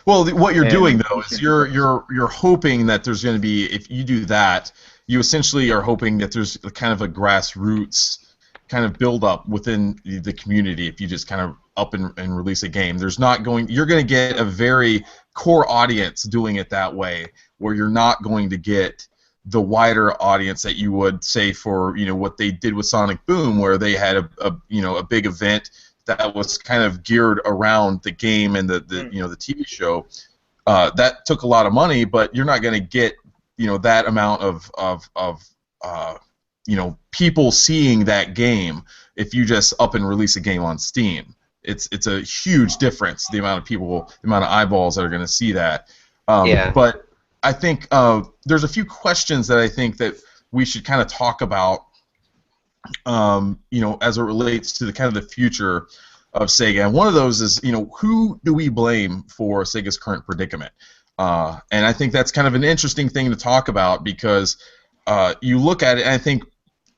Well, what you're And doing though you is can- you're hoping that there's going to be, if you do that, you essentially are hoping that there's kind of a grassroots kind of build up within the community. If you just kind of up and release a game, you're going to get a very core audience doing it that way, where you're not going to get the wider audience that you would say for what they did with Sonic Boom, where they had a big event that was kind of geared around the game and the TV show. That took a lot of money, but you're not going to get that amount of people seeing that game if you just up and release a game on Steam. It's a huge difference, the amount of people, the amount of eyeballs that are going to see that. Yeah. But I think there's a few questions that I think that we should kind of talk about, as it relates to the kind of the future of Sega. And one of those is, who do we blame for Sega's current predicament? And I think that's kind of an interesting thing to talk about, because you look at it, and I think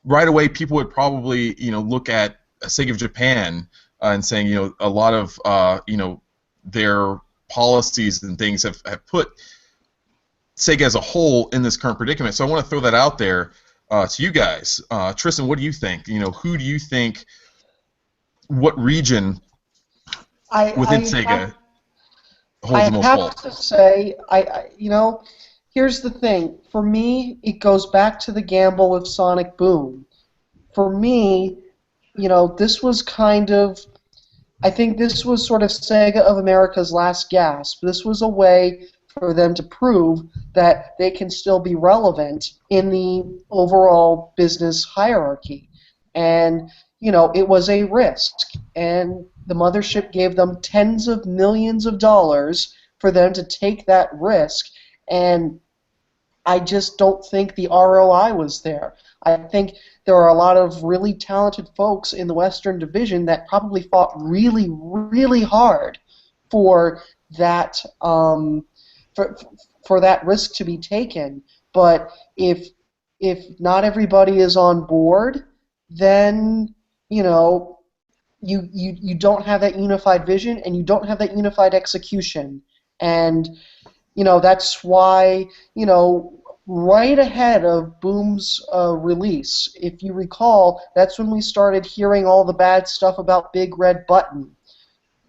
right away people would probably, look at Sega of Japan and saying, a lot of, their policies and things have put Sega as a whole in this current predicament. So I want to throw that out there to you guys. Tristan, what do you think? Who do you think, what region within Sega holds the most fault? I have to say, here's the thing. For me, it goes back to the gamble with Sonic Boom. For me, this was kind of, I think this was sort of Sega of America's last gasp. This was a way for them to prove that they can still be relevant in the overall business hierarchy. And, it was a risk. And the mothership gave them tens of millions of dollars for them to take that risk. And I just don't think the ROI was there. I think there are a lot of really talented folks in the Western Division that probably fought really, really hard for that for that risk to be taken. But if not everybody is on board, then you don't have that unified vision, and you don't have that unified execution. And that's why right ahead of Boom's release, if you recall, that's when we started hearing all the bad stuff about Big Red Button.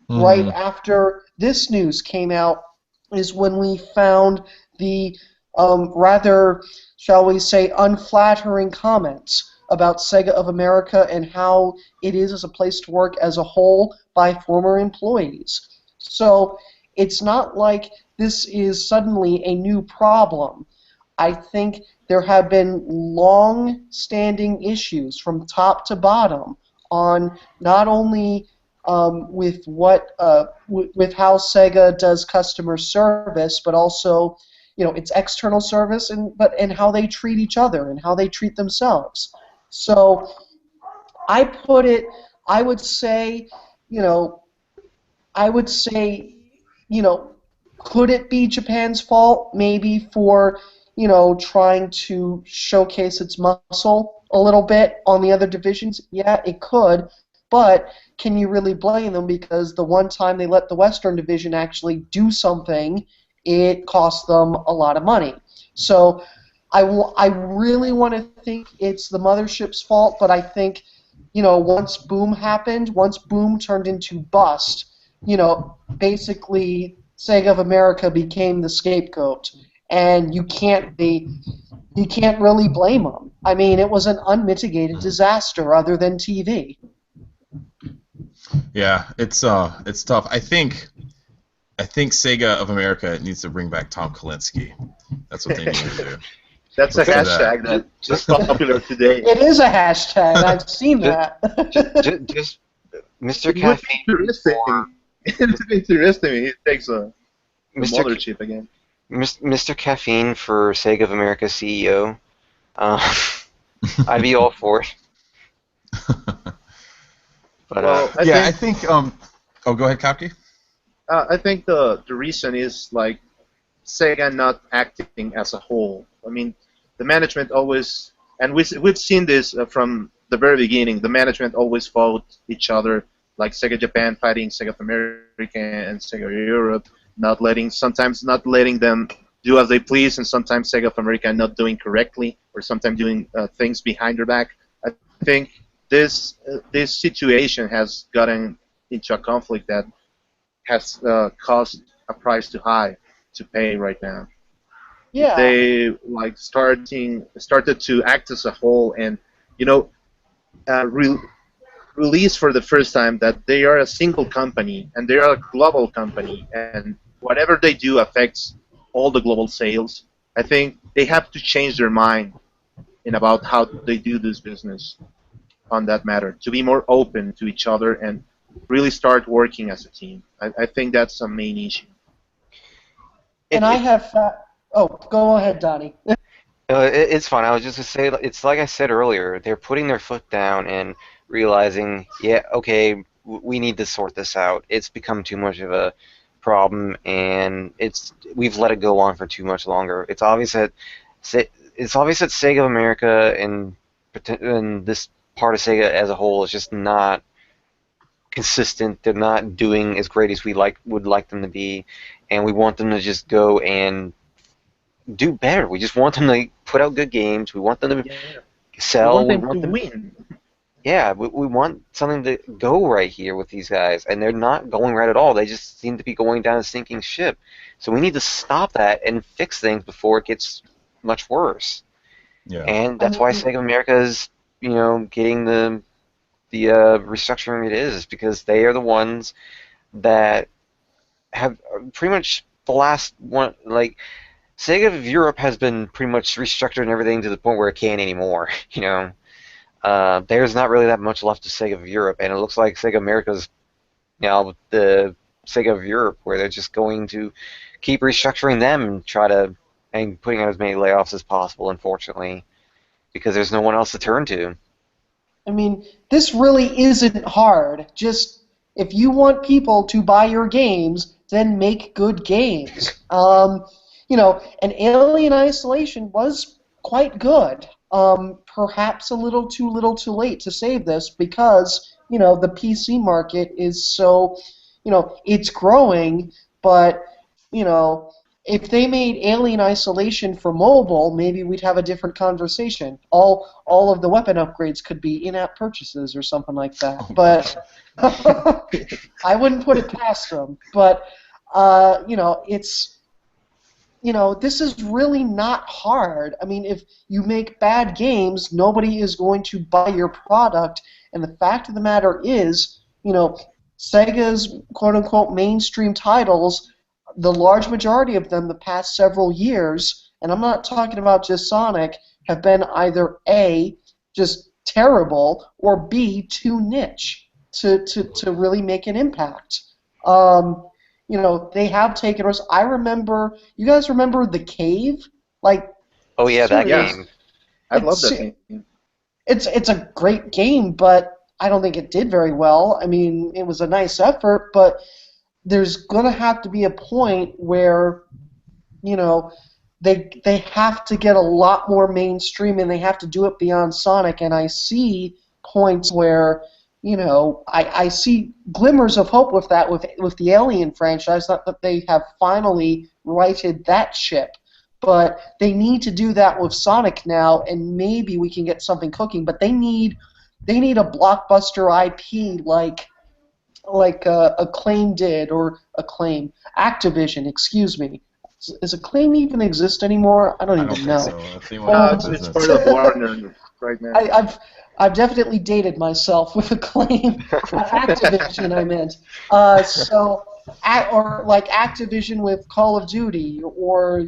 Mm-hmm. Right after this news came out is when we found the rather, shall we say, unflattering comments about Sega of America and how it is as a place to work as a whole by former employees. So it's not like this is suddenly a new problem. I think there have been long-standing issues from top to bottom on not only with with how Sega does customer service, but also its external service and how they treat each other and how they treat themselves. So I would say, could it be Japan's fault maybe for trying to showcase its muscle a little bit on the other divisions? Yeah, it could, but can you really blame them? Because the one time they let the Western Division actually do something, it cost them a lot of money. So I really want to think it's the mothership's fault, but I think, once Boom happened, once Boom turned into bust, basically Sega of America became the scapegoat, and you can't really blame them. I mean, it was an unmitigated disaster other than TV. Yeah, it's tough. I think Sega of America needs to bring back Tom Kalinske. That's what they need to do. That's a hashtag that's just popular today. It is a hashtag. I've seen that. Just Mr. Caffeine. It's interesting. He takes a mothership again. Mr. Caffeine for Sega of America CEO. I'd be all for it. But I think. Oh, go ahead, Kapke. I think the reason is like Sega not acting as a whole. I mean, the management always, and we've seen this from the very beginning. The management always fought each other, like Sega Japan fighting Sega of America and Sega Europe, sometimes not letting them do as they please, and sometimes Sega of America not doing correctly, or sometimes doing things behind their back. I think this situation has gotten into a conflict that has cost a price too high to pay right now. Yeah. They like started to act as a whole, and you know, release for the first time that they are a single company and they are a global company, and whatever they do affects all the global sales. I think they have to change their mind in about how they do this business on that matter, to be more open to each other and really start working as a team. I think that's a main issue. And It, I it, have. Oh, go ahead, Donnie. it's fine. I was just gonna say, it's like I said earlier. They're putting their foot down and realizing, yeah, okay, we need to sort this out. It's become too much of a problem, and we've let it go on for too much longer. It's obvious that Sega America and this part of Sega as a whole is just not consistent. They're not doing as great as we would like them to be, and we want them to just go and do better. We just want them to put out good games. We want them to Yeah, we sell. want We them to want them. win. Yeah, we want something to go right here with these guys, and they're not going right at all. They just seem to be going down a sinking ship. So we need to stop that and fix things before it gets much worse. Yeah. And I that's why mean, Sega America is, getting the restructuring it is, because they are the ones that have pretty much the last one. Like, Sega of Europe has been pretty much restructured and everything to the point where it can't anymore. There's not really that much left of Sega of Europe, and it looks like Sega America's now the Sega of Europe, where they're just going to keep restructuring them and putting out as many layoffs as possible, unfortunately, because there's no one else to turn to. I mean, this really isn't hard. Just if you want people to buy your games, then make good games. And Alien Isolation was quite good. Perhaps a little too late to save this because the PC market is so, it's growing, but you know. If they made Alien Isolation for mobile, maybe we'd have a different conversation. All of the weapon upgrades could be in-app purchases or something like that. But I wouldn't put it past them. But it's this is really not hard. I mean, if you make bad games, nobody is going to buy your product. And the fact of the matter is, Sega's quote-unquote mainstream titles, the large majority of them the past several years, and I'm not talking about just Sonic, have been either A, just terrible, or B, too niche to really make an impact. They have taken risks. I remember, you guys remember The Cave? Like, Oh yeah, that Yes, game. I love it's that game. it's a great game, but I don't think it did very well. I mean, it was a nice effort, but there's going to have to be a point where, they have to get a lot more mainstream and they have to do it beyond Sonic. And I see points where, I see glimmers of hope with that with the Alien franchise. Not that they have finally righted that ship, but they need to do that with Sonic now, and maybe we can get something cooking. But they need a blockbuster IP like Acclaim did, or Activision, excuse me. Does Acclaim even exist anymore? I don't I even don't think know. so. I think we're out of It's business. part of Warner right now. I've definitely dated myself with Acclaim. Activision, I meant. Or like Activision with Call of Duty, or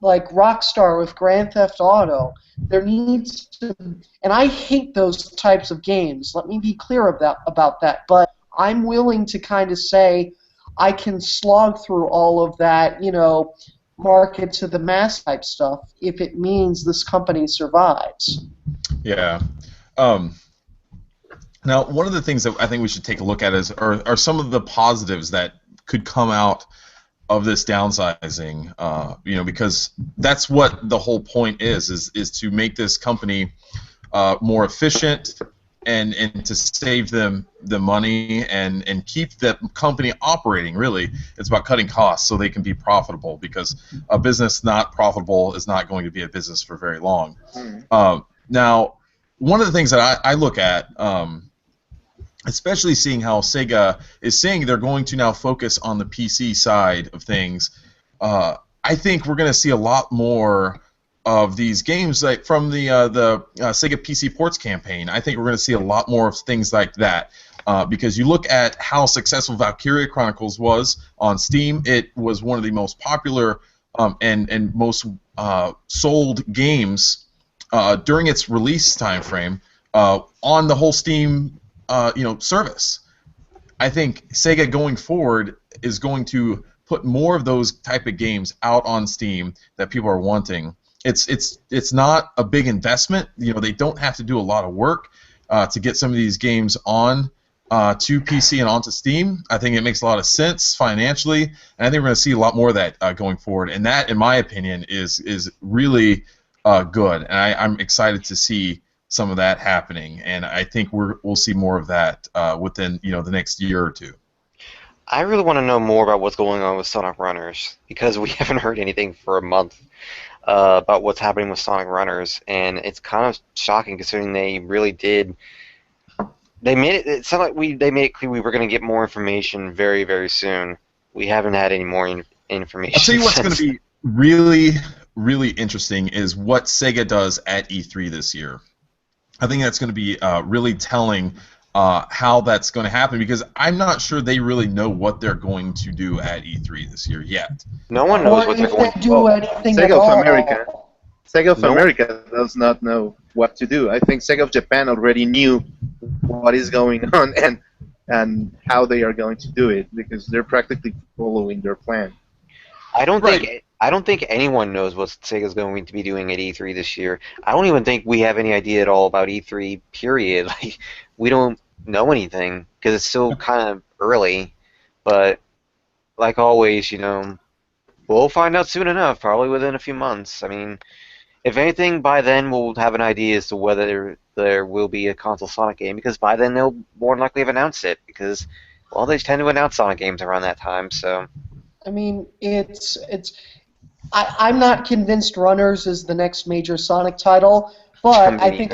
like Rockstar with Grand Theft Auto. There needs to, and I hate those types of games. Let me be clear about that. But I'm willing to kind of say I can slog through all of that, market to the mass type stuff if it means this company survives. Yeah. Now, one of the things that I think we should take a look at are some of the positives that could come out of this downsizing, because that's what the whole point is to make this company more efficient and to save them the money and keep the company operating. Really, it's about cutting costs so they can be profitable, because a business not profitable is not going to be a business for very long. Now, one of the things that I look at, especially seeing how Sega is saying they're going to now focus on the PC side of things, I think we're going to see a lot more of these games like from the Sega PC Ports campaign. I think we're going to see a lot more of things like that. Because you look at how successful Valkyria Chronicles was on Steam, it was one of the most popular and most sold games during its release time frame on the whole Steam service. I think Sega going forward is going to put more of those type of games out on Steam that people are wanting. It's not a big investment. They don't have to do a lot of work to get some of these games on to PC and onto Steam. I think it makes a lot of sense financially, and I think we're going to see a lot more of that going forward. And that, in my opinion, is really good. And I'm excited to see some of that happening. And I think we'll see more of that within the next year or two. I really want to know more about what's going on with Sonic Runners, because we haven't heard anything for a month about what's happening with Sonic Runners, and it's kind of shocking considering they really did. They made it sound like they made it clear we were going to get more information very, very soon. We haven't had any more information. I'll tell you what's going to be really, really interesting is what Sega does at E3 this year. I think that's going to be really telling how that's going to happen, because I'm not sure they really know what they're going to do at E3 this year yet. No one knows what they're going to do. Anything Sega at of all. America. Sega of America does not know what to do. I think Sega of Japan already knew what is going on and how they are going to do it, because they're practically following their plan. I don't think anyone knows what Sega's going to be doing at E3 this year. I don't even think we have any idea at all about E3. Period. Like, we don't know anything because it's still kind of early. But like always, we'll find out soon enough. Probably within a few months. I mean, if anything, by then we'll have an idea as to whether there will be a console Sonic game, because by then they'll more than likely have announced it, because, well, they tend to announce Sonic games around that time, so... I mean, I'm not convinced Runners is the next major Sonic title, but I think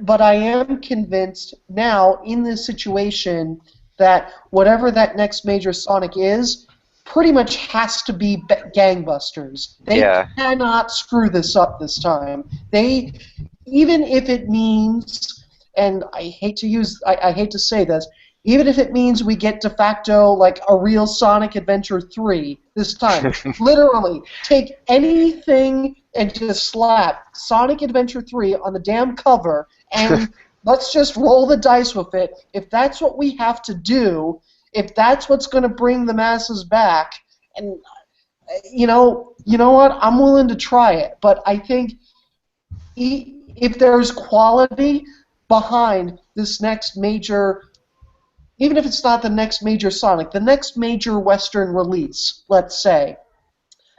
but I am convinced now in this situation that whatever that next major Sonic is, pretty much has to be gangbusters. They cannot screw this up this time. Even if it means, and I hate to say this, even if it means we get de facto like a real Sonic Adventure 3 this time, literally take anything and just slap Sonic Adventure 3 on the damn cover and let's just roll the dice with it. If that's what we have to do, if that's what's going to bring the masses back, and you know what, I'm willing to try it. But I think if there's quality behind this next major, even if it's not the next major Sonic, the next major Western release, let's say,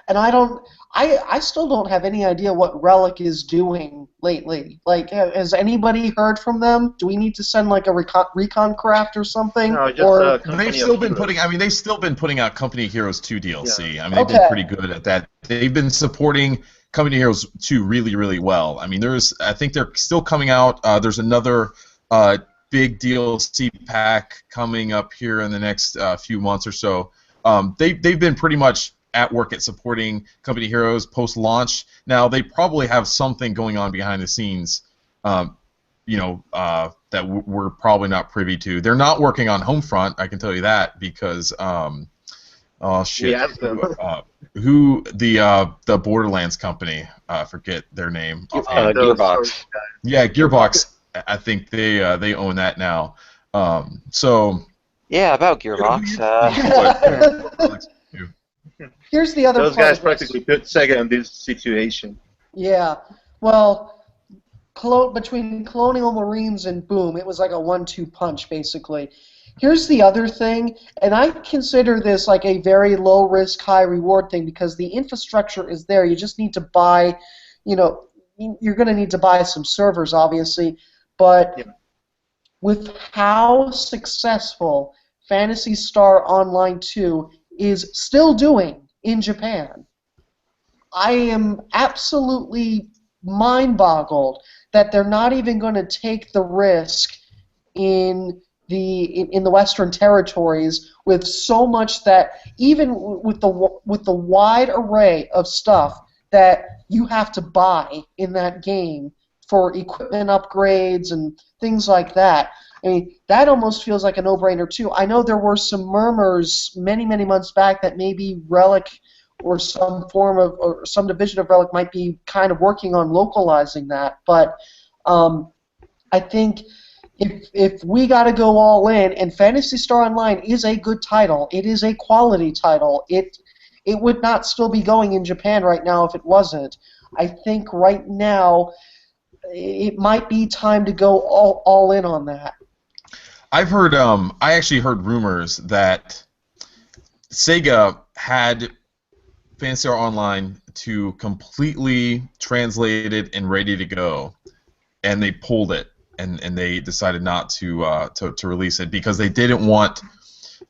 and I still don't have any idea what Relic is doing lately. Like, has anybody heard from them? Do we need to send like a recon craft or something? No, just they've still been putting out Company Heroes 2 DLC. Yeah. I mean, they've been pretty good at that. They've been supporting Company Heroes 2 really, really well. I mean, I think they're still coming out. There's another big DLC pack coming up here in the next few months or so. They've been pretty much at work at supporting Company Heroes post-launch. Now, they probably have something going on behind the scenes, that we're probably not privy to. They're not working on Homefront, I can tell you that, because oh shit, who the Borderlands company? I forget their name. Gearbox. Yeah, Gearbox. I think they own that now. So. Yeah, about Gearbox. Here's the other. Those guys practically put Sega in this situation. Yeah, well, between Colonial Marines and Boom, it was like a 1-2 punch, basically. Here's the other thing, and I consider this like a very low-risk, high-reward thing, because the infrastructure is there. You just need to buy, you're going to need to buy some servers, obviously, but with how successful Phantasy Star Online 2 is still doing in Japan, I am absolutely mind-boggled that they're not even going to take the risk in in the Western territories with so much that even with the wide array of stuff that you have to buy in that game for equipment upgrades and things like that. I mean, that almost feels like a no-brainer too. I know there were some murmurs many months back that maybe Relic or some form of or some division of Relic might be kind of working on localizing that, but I think if we got to go all in, and Phantasy Star Online is a good title, it is a quality title. It would not still be going in Japan right now if it wasn't. I think right now it might be time to go all in on that. I've heard, I actually heard rumors that Sega had Phantasy Star Online to completely translated and ready to go, and they pulled it, and they decided not to release it because they didn't want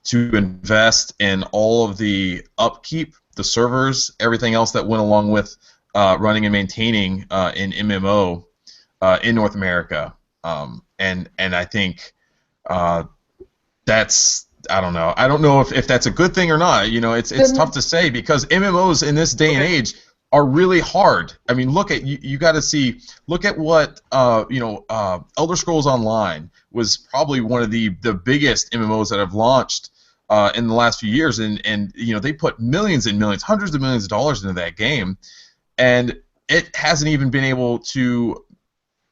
to invest in all of the upkeep, the servers, everything else that went along with running and maintaining an MMO in North America, and I think that's, I don't know. I don't know if that's a good thing or not. You know, it's tough to say because MMOs in this day and age are really hard. I mean, look at you got to see. Look at what Elder Scrolls Online was probably one of the biggest MMOs that have launched in the last few years, and you know they put millions and millions, hundreds of millions of dollars into that game, and it hasn't even been able to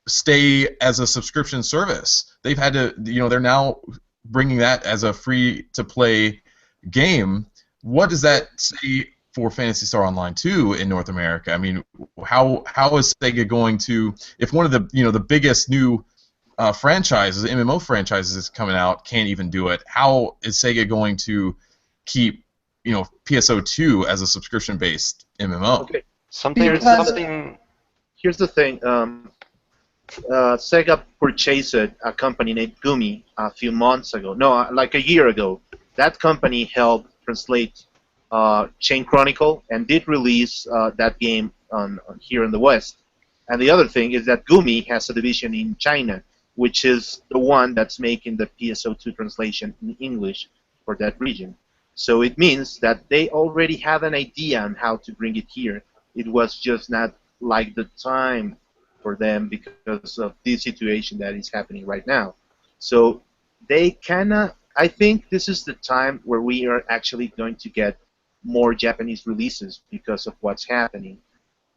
stay as a subscription service. They've had to, they're now bringing that as a free-to-play game. What does that say for Phantasy Star Online 2 in North America? I mean, how is Sega going to, if one of the biggest new franchises, MMO franchises is coming out, can't even do it, how is Sega going to keep PSO2 as a subscription-based MMO? Okay. Here's the thing. Sega purchased a company named Gumi a few months ago. No, like a year ago. That company helped translate Chain Chronicle and did release that game on here in the West. And the other thing is that Gumi has a division in China, which is the one that's making the PSO2 translation in English for that region. So it means that they already have an idea on how to bring it here. It was just not like the time for them because of this situation that is happening right now. So they I think this is the time where we are actually going to get more Japanese releases because of what's happening.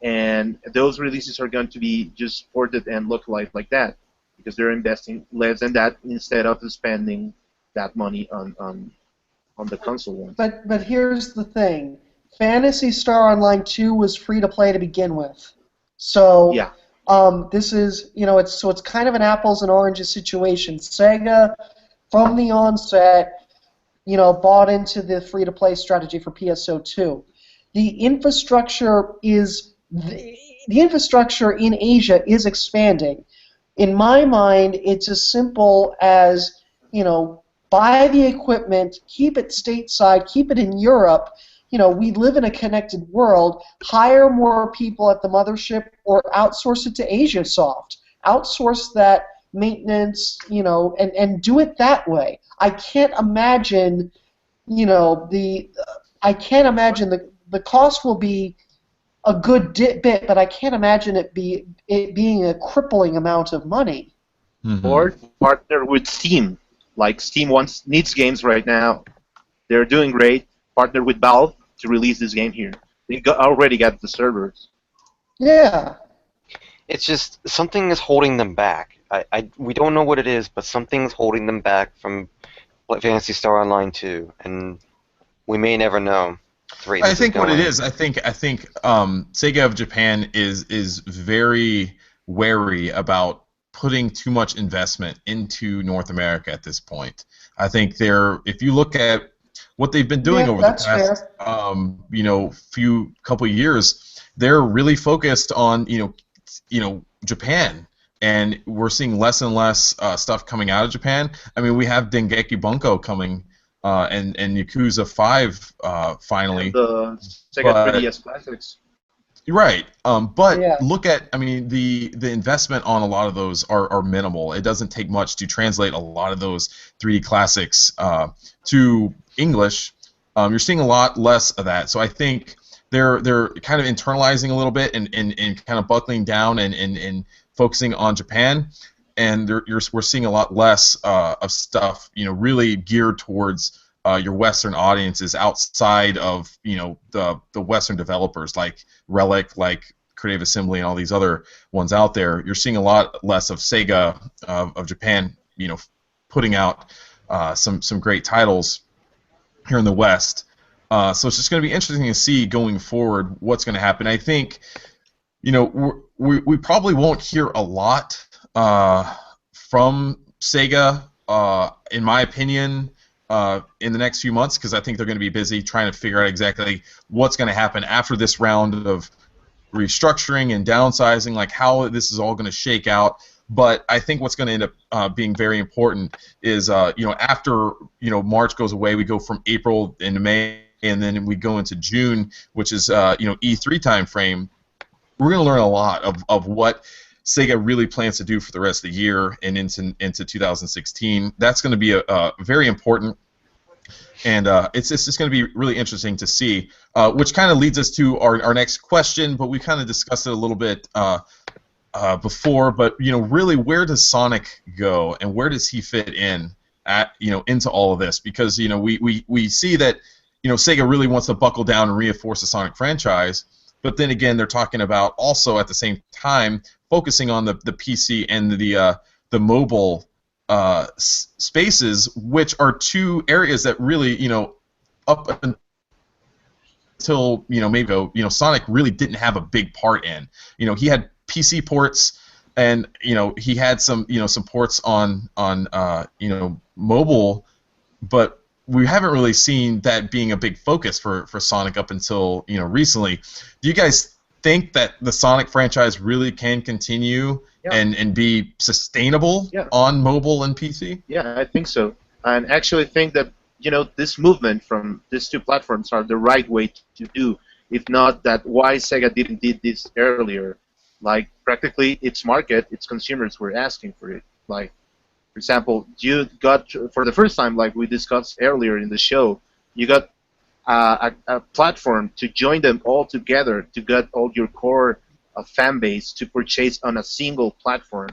And those releases are going to be just ported and localized like that because they're investing less than that instead of spending that money on the console one. But here's the thing. Phantasy Star Online 2 was free to play to begin with. So yeah. This is, it's kind of an apples and oranges situation. Sega, from the onset, bought into the free-to-play strategy for PSO2. The infrastructure in Asia is expanding. In my mind, it's as simple as, buy the equipment, keep it stateside, keep it in Europe. We live in a connected world. Hire more people at the mothership or outsource it to AsiaSoft. Outsource that maintenance, and do it that way. I can't imagine, the cost will be a good bit, but I can't imagine it being a crippling amount of money. Mm-hmm. Or partner with Steam. Like Steam needs games right now. They're doing great. Partner with Valve to release this game here. They already got the servers. Yeah. It's just something is holding them back. We don't know what it is, but something's holding them back from Phantasy Star Online 2, and we may never know. I think what it is, I think Sega of Japan is very wary about putting too much investment into North America at this point. I think if you look at what they've been doing over the past, couple of years, they're really focused on, Japan, and we're seeing less and less stuff coming out of Japan. I mean, we have Dengeki Bunko coming, and Yakuza 5 finally. And the Sega 3DS Classics. Right. But Yeah. look at, I mean, the investment on a lot of those are minimal. It doesn't take much to translate a lot of those 3D classics to English. You're seeing a lot less of that. So I think they're kind of internalizing a little bit and kind of buckling down and focusing on Japan. And we're seeing a lot less of stuff, really geared towards your Western audiences outside of, the Western developers like Relic, like Creative Assembly, and all these other ones out there. You're seeing a lot less of Sega of Japan, putting out some great titles here in the West. So it's just going to be interesting to see going forward what's going to happen. I think, we probably won't hear a lot from Sega, in my opinion, in the next few months, because I think they're going to be busy trying to figure out exactly what's going to happen after this round of restructuring and downsizing, like how this is all going to shake out. But I think what's going to end up being very important is, after March goes away, we go from April into May, and then we go into June, which is E3 time frame. We're going to learn a lot of what Sega really plans to do for the rest of the year and into 2016. That's going to be a very important, and it's just going to be really interesting to see, which kind of leads us to our next question, but we kind of discussed it a little bit before, but really, where does Sonic go, and where does he fit in into all of this? Because we see that Sega really wants to buckle down and reinforce the Sonic franchise, but then again, they're talking about also at the same time focusing on the PC and the mobile spaces, which are two areas that really up until maybe ago, Sonic really didn't have a big part in. He had PC ports, and he had some some ports on mobile, but we haven't really seen that being a big focus for Sonic up until recently. Do you guys think that the Sonic franchise really can continue and be sustainable on mobile and PC? Yeah, I think so. And actually think that this movement from these two platforms are the right way to do. If not, that why Sega didn't did this earlier. Like practically its market, its consumers were asking for it. Like, for example, you got, for the first time, like we discussed earlier in the show, you got a platform to join them all together, to get all your core fan base to purchase on a single platform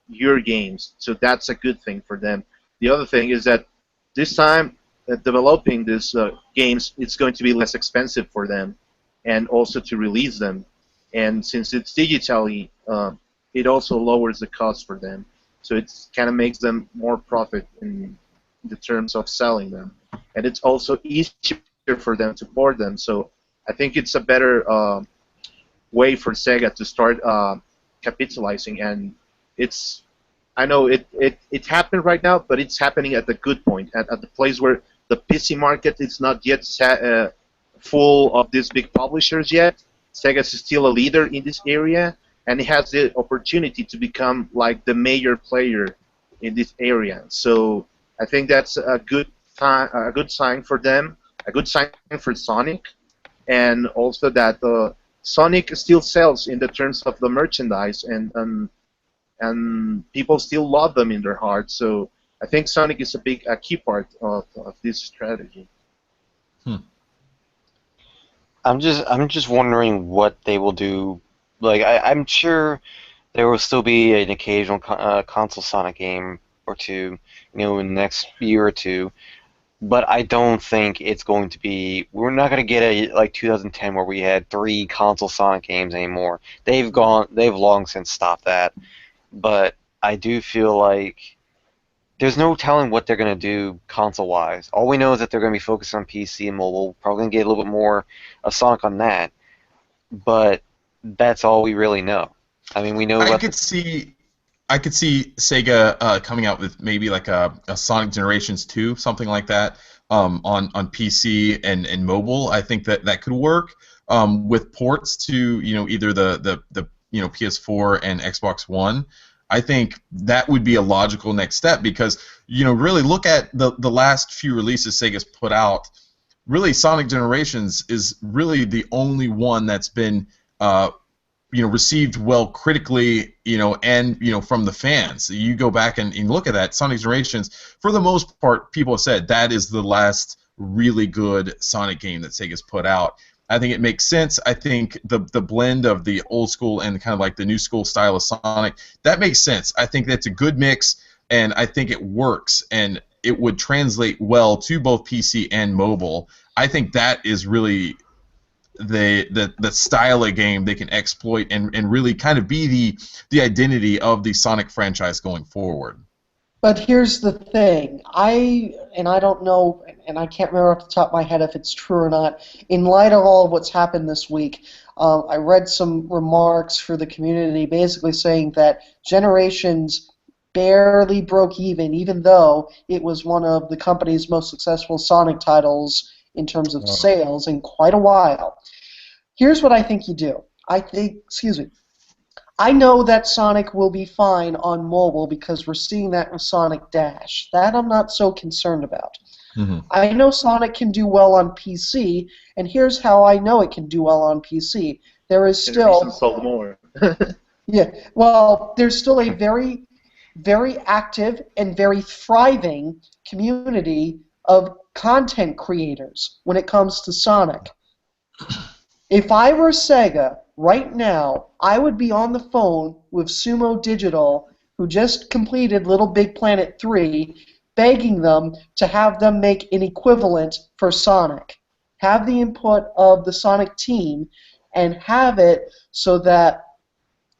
your games. So that's a good thing for them. The other thing is that this time, developing these games, it's going to be less expensive for them, and also to release them. And since it's digitally, it also lowers the cost for them. So it kind of makes them more profit in the terms of selling them. And it's also easier for them to port them. So I think it's a better way for Sega to start capitalizing. And I know it happened right now, but it's happening at the good point, at the place where the PC market is not yet full of these big publishers yet. Sega is still a leader in this area, and it has the opportunity to become like the major player in this area. So I think that's a good sign for them, a good sign for Sonic, and also that Sonic still sells in the terms of the merchandise, and people still love them in their hearts. So I think Sonic is a key part of this strategy. I'm just wondering what they will do. Like I'm sure there will still be an occasional console Sonic game or two, in the next year or two. But I don't think it's going to be. We're not going to get a like 2010 where we had 3 console Sonic games anymore. They've long since stopped that. But I do feel like there's no telling what they're going to do console-wise. All we know is that they're going to be focused on PC and mobile. Probably going to get a little bit more of Sonic on that. But that's all we really know. I mean, we know. I could see Sega coming out with maybe like a Sonic Generations 2, something like that, on PC and mobile. I think that could work with ports to either the PS4 and Xbox One. I think that would be a logical next step because really look at the last few releases Sega's put out. Really, Sonic Generations is really the only one that's been received well critically, and from the fans. You go back and look at that Sonic Generations. For the most part, people have said that is the last really good Sonic game that Sega's put out. I think it makes sense. I think the blend of the old school and kind of like the new school style of Sonic, that makes sense. I think that's a good mix, and I think it works, and it would translate well to both PC and mobile. I think that is really the style of game they can exploit and really kind of be the identity of the Sonic franchise going forward. But here's the thing, I don't know, and I can't remember off the top of my head if it's true or not. In light of all of what's happened this week, I read some remarks for the community basically saying that Generations barely broke even though it was one of the company's most successful Sonic titles in terms of sales in quite a while. Here's what I think you do. I know that Sonic will be fine on mobile because we're seeing that with Sonic Dash. That I'm not so concerned about. Mm-hmm. I know Sonic can do well on PC, and here's how I know it can do well on PC. There is still... sold more. Yeah, well, there's still a very, very active and very thriving community of content creators when it comes to Sonic. If I were Sega right now, I would be on the phone with Sumo Digital, who just completed Little Big Planet 3, begging them to have them make an equivalent for Sonic. Have the input of the Sonic team, and have it so that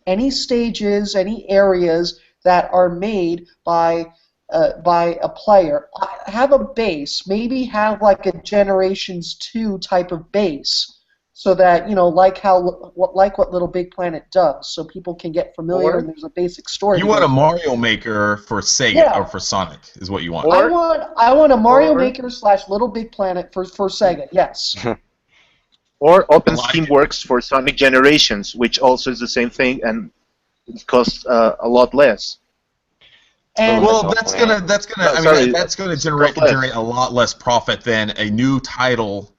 any stages, any areas that are made by a player, have a base, maybe have like a Generations 2 type of base, so that, like what Little Big Planet does, so people can get familiar and there's a basic story. You want a Mario Maker for Sega or for Sonic is what you want. I want a Mario Maker / Little Big Planet for Sega, yes. Or OpenSteam works for Sonic Generations, which also is the same thing and it costs a lot less. And that's gonna generate a lot less profit than a new title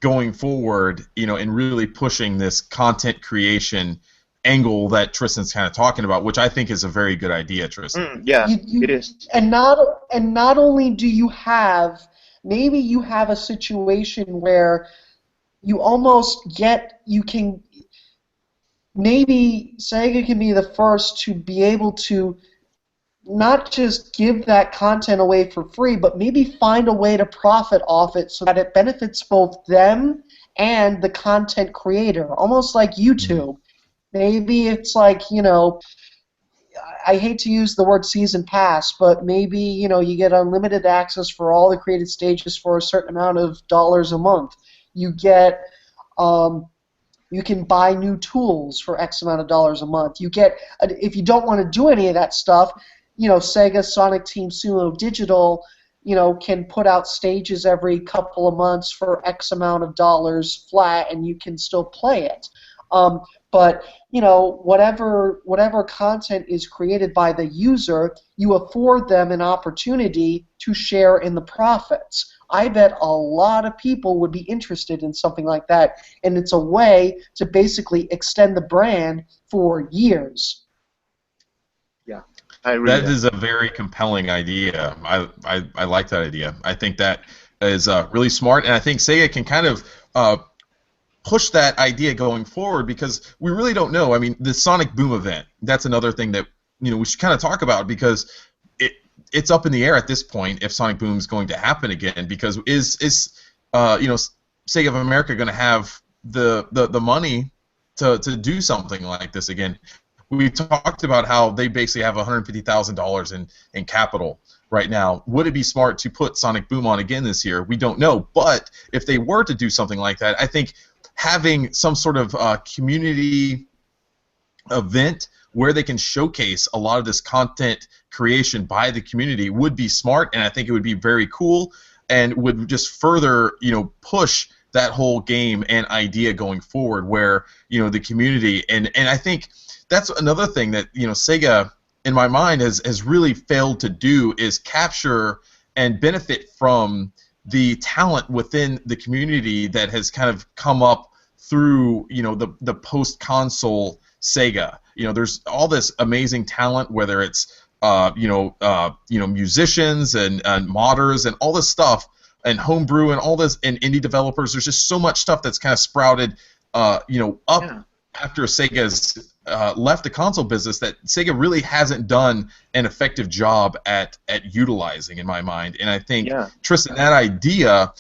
going forward, and really pushing this content creation angle that Tristan's kind of talking about, which I think is a very good idea, Tristan. It is. And not only do you have, maybe you have a situation where you maybe Sega can be the first to be able to not just give that content away for free, but maybe find a way to profit off it so that it benefits both them and the content creator, almost like YouTube. Maybe it's like, I hate to use the word season pass, but maybe, you get unlimited access for all the created stages for a certain amount of dollars a month. You get, you can buy new tools for X amount of dollars a month. You get, if you don't want to do any of that stuff, Sega, Sonic Team, Sumo Digital, can put out stages every couple of months for X amount of dollars flat, and you can still play it. But whatever content is created by the user, you afford them an opportunity to share in the profits. I bet a lot of people would be interested in something like that, and it's a way to basically extend the brand for years. That is a very compelling idea. I like that idea. I think that is really smart, and I think Sega can kind of push that idea going forward because we really don't know. I mean, the Sonic Boom event, that's another thing that we should kind of talk about because it's up in the air at this point if Sonic Boom is going to happen again because is Sega of America going to have the money to do something like this again? We talked about how they basically have $150,000 in capital right now. Would it be smart to put Sonic Boom on again this year? We don't know. But if they were to do something like that, I think having some sort of community event where they can showcase a lot of this content creation by the community would be smart, and I think it would be very cool and would just further, push that whole game and idea going forward where, the community, and I think that's another thing that Sega, in my mind, has really failed to do is capture and benefit from the talent within the community that has kind of come up through the post console Sega. There's all this amazing talent, whether it's musicians and modders and all this stuff, and homebrew and all this, and indie developers. There's just so much stuff that's kind of sprouted, up after Sega's left the console business, that Sega really hasn't done an effective job at utilizing, in my mind. And I think, Tristan, that idea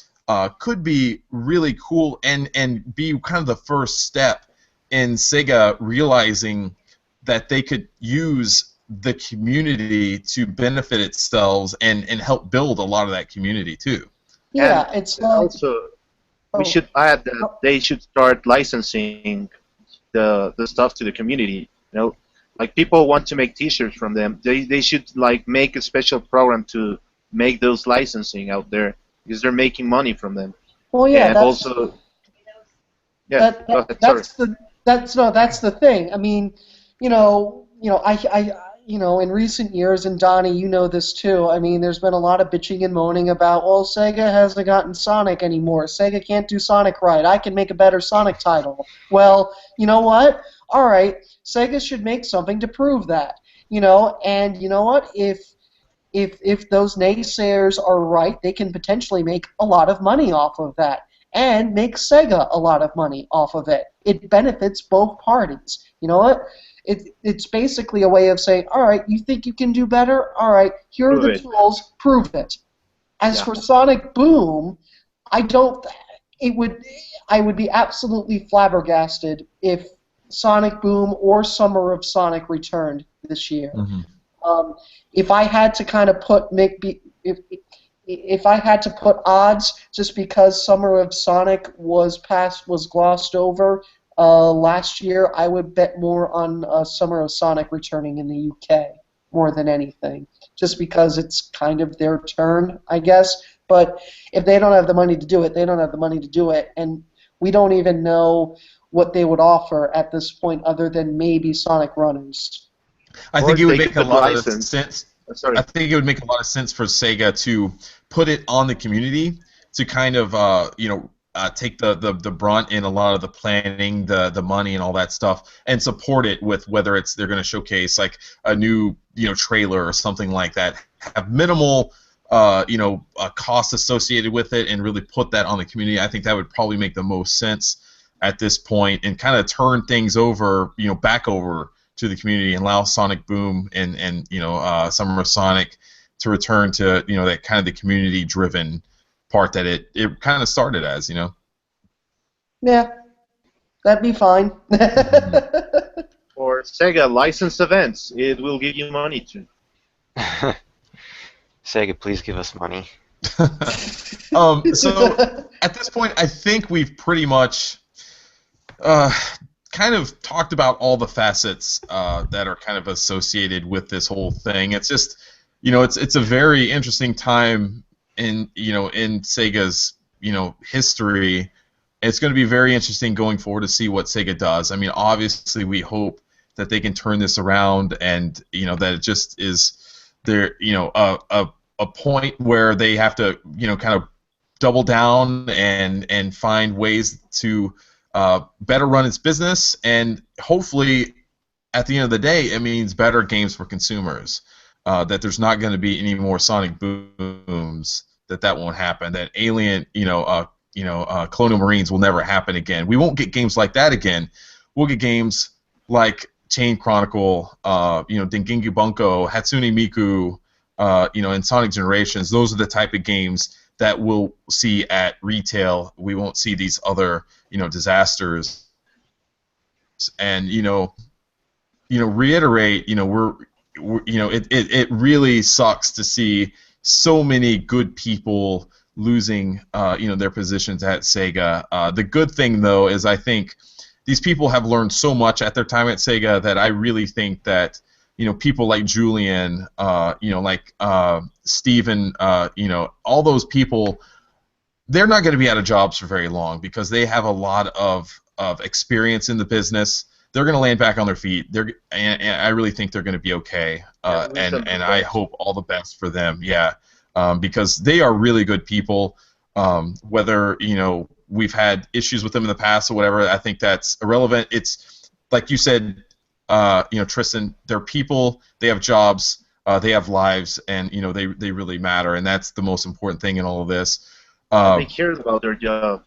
could be really cool and be kind of the first step in Sega realizing that they could use the community to benefit itself and help build a lot of that community too. Yeah, and it's like, also we should add that they should start licensing the stuff to the community. Like people want to make T-shirts from them. They should like make a special program to make those licensing out there, because they're making money from them. Well, yeah, and that's, also, go ahead, that's the thing. I mean, in recent years, and Donnie, you know this too, I mean, there's been a lot of bitching and moaning about, well, Sega hasn't gotten Sonic anymore. Sega can't do Sonic right. I can make a better Sonic title. Well, you know what? All right, Sega should make something to prove that. And you know what? If those naysayers are right, they can potentially make a lot of money off of that, and make Sega a lot of money off of it. It benefits both parties. You know what? It's basically a way of saying, all right, you think you can do better? All right, here are the tools, prove it. As for Sonic Boom, I would be absolutely flabbergasted if Sonic Boom or Summer of Sonic returned this year. Mm-hmm. If I had to kind of if I had to put odds, just because Summer of Sonic was glossed over last year, I would bet more on Summer of Sonic returning in the UK more than anything, just because it's kind of their turn, I guess. But if they don't have the money to do it, they don't have the money to do it, and we don't even know what they would offer at this point other than maybe Sonic Runners. I think it would make a lot of sense. I think it would make a lot of sense for Sega to put it on the community to kind of take the brunt in a lot of the planning, the money and all that stuff, and support it with whether they're going to showcase like a new trailer or something like that, have minimal cost associated with it, and really put that on the community. I think that would probably make the most sense at this point, and kind of turn things over, back over to the community, and allow Sonic Boom and Summer of Sonic to return to that kind of the community-driven part that it kind of started as. Yeah, that'd be fine. Or Sega licensed events, it will give you money too. Sega, please give us money. So at this point, I think we've pretty much kind of talked about all the facets that are kind of associated with this whole thing. It's just, it's a very interesting time in Sega's history. It's going to be very interesting going forward to see what Sega does. I mean, obviously, we hope that they can turn this around, and that it just is there, a point where they have to kind of double down and find ways to better run its business, and hopefully at the end of the day it means better games for consumers, that there's not going to be any more Sonic Booms, that won't happen, that Alien Colonial Marines will never happen again. We won't get games like that again. We'll get games like Chain Chronicle, Dengengu Bunko, Hatsune Miku, and Sonic Generations. Those are the type of games that we'll see at retail. We won't see these other, disasters. And reiterate, it really sucks to see so many good people losing, their positions at Sega. The good thing, though, is I think these people have learned so much at their time at Sega that I really think that people like Julian, like Steven, all those people, they're not going to be out of jobs for very long, because they have a lot of experience in the business. They're going to land back on their feet. And I really think they're going to be okay. And I hope all the best for them. Yeah, because they are really good people. Whether we've had issues with them in the past or whatever. I think that's irrelevant. It's like you said, Tristan. They're people. They have jobs. They have lives, and they really matter, and that's the most important thing in all of this. They care about their job.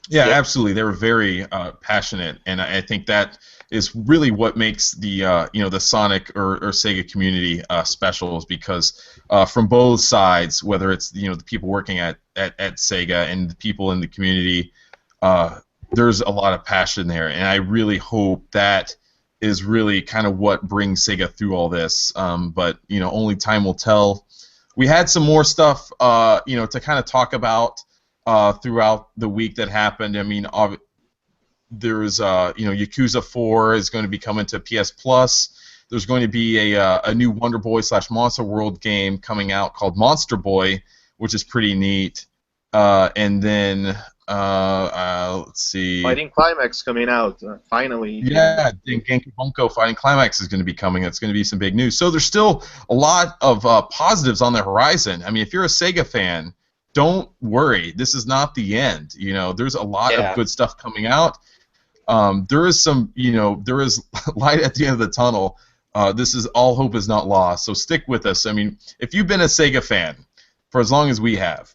Yeah, absolutely. They were very passionate, and I think that is really what makes the the Sonic or Sega community special, is because from both sides, whether it's the people working at Sega and the people in the community, there's a lot of passion there, and I really hope that is really kind of what brings Sega through all this. But only time will tell. We had some more stuff to kind of talk about throughout the week that happened. I mean, there's Yakuza 4 is going to be coming to PS Plus. There's going to be a new Wonder Boy / Monster World game coming out called Monster Boy, which is pretty neat. And then let's see. Fighting Climax coming out finally. Yeah, Genki Bunko Fighting Climax is going to be coming. That's going to be some big news. So there's still a lot of positives on the horizon. I mean, if you're a Sega fan, don't worry. This is not the end. There's a lot of good stuff coming out. There is there is light at the end of the tunnel. This is all hope is not lost. So stick with us. I mean, if you've been a Sega fan for as long as we have,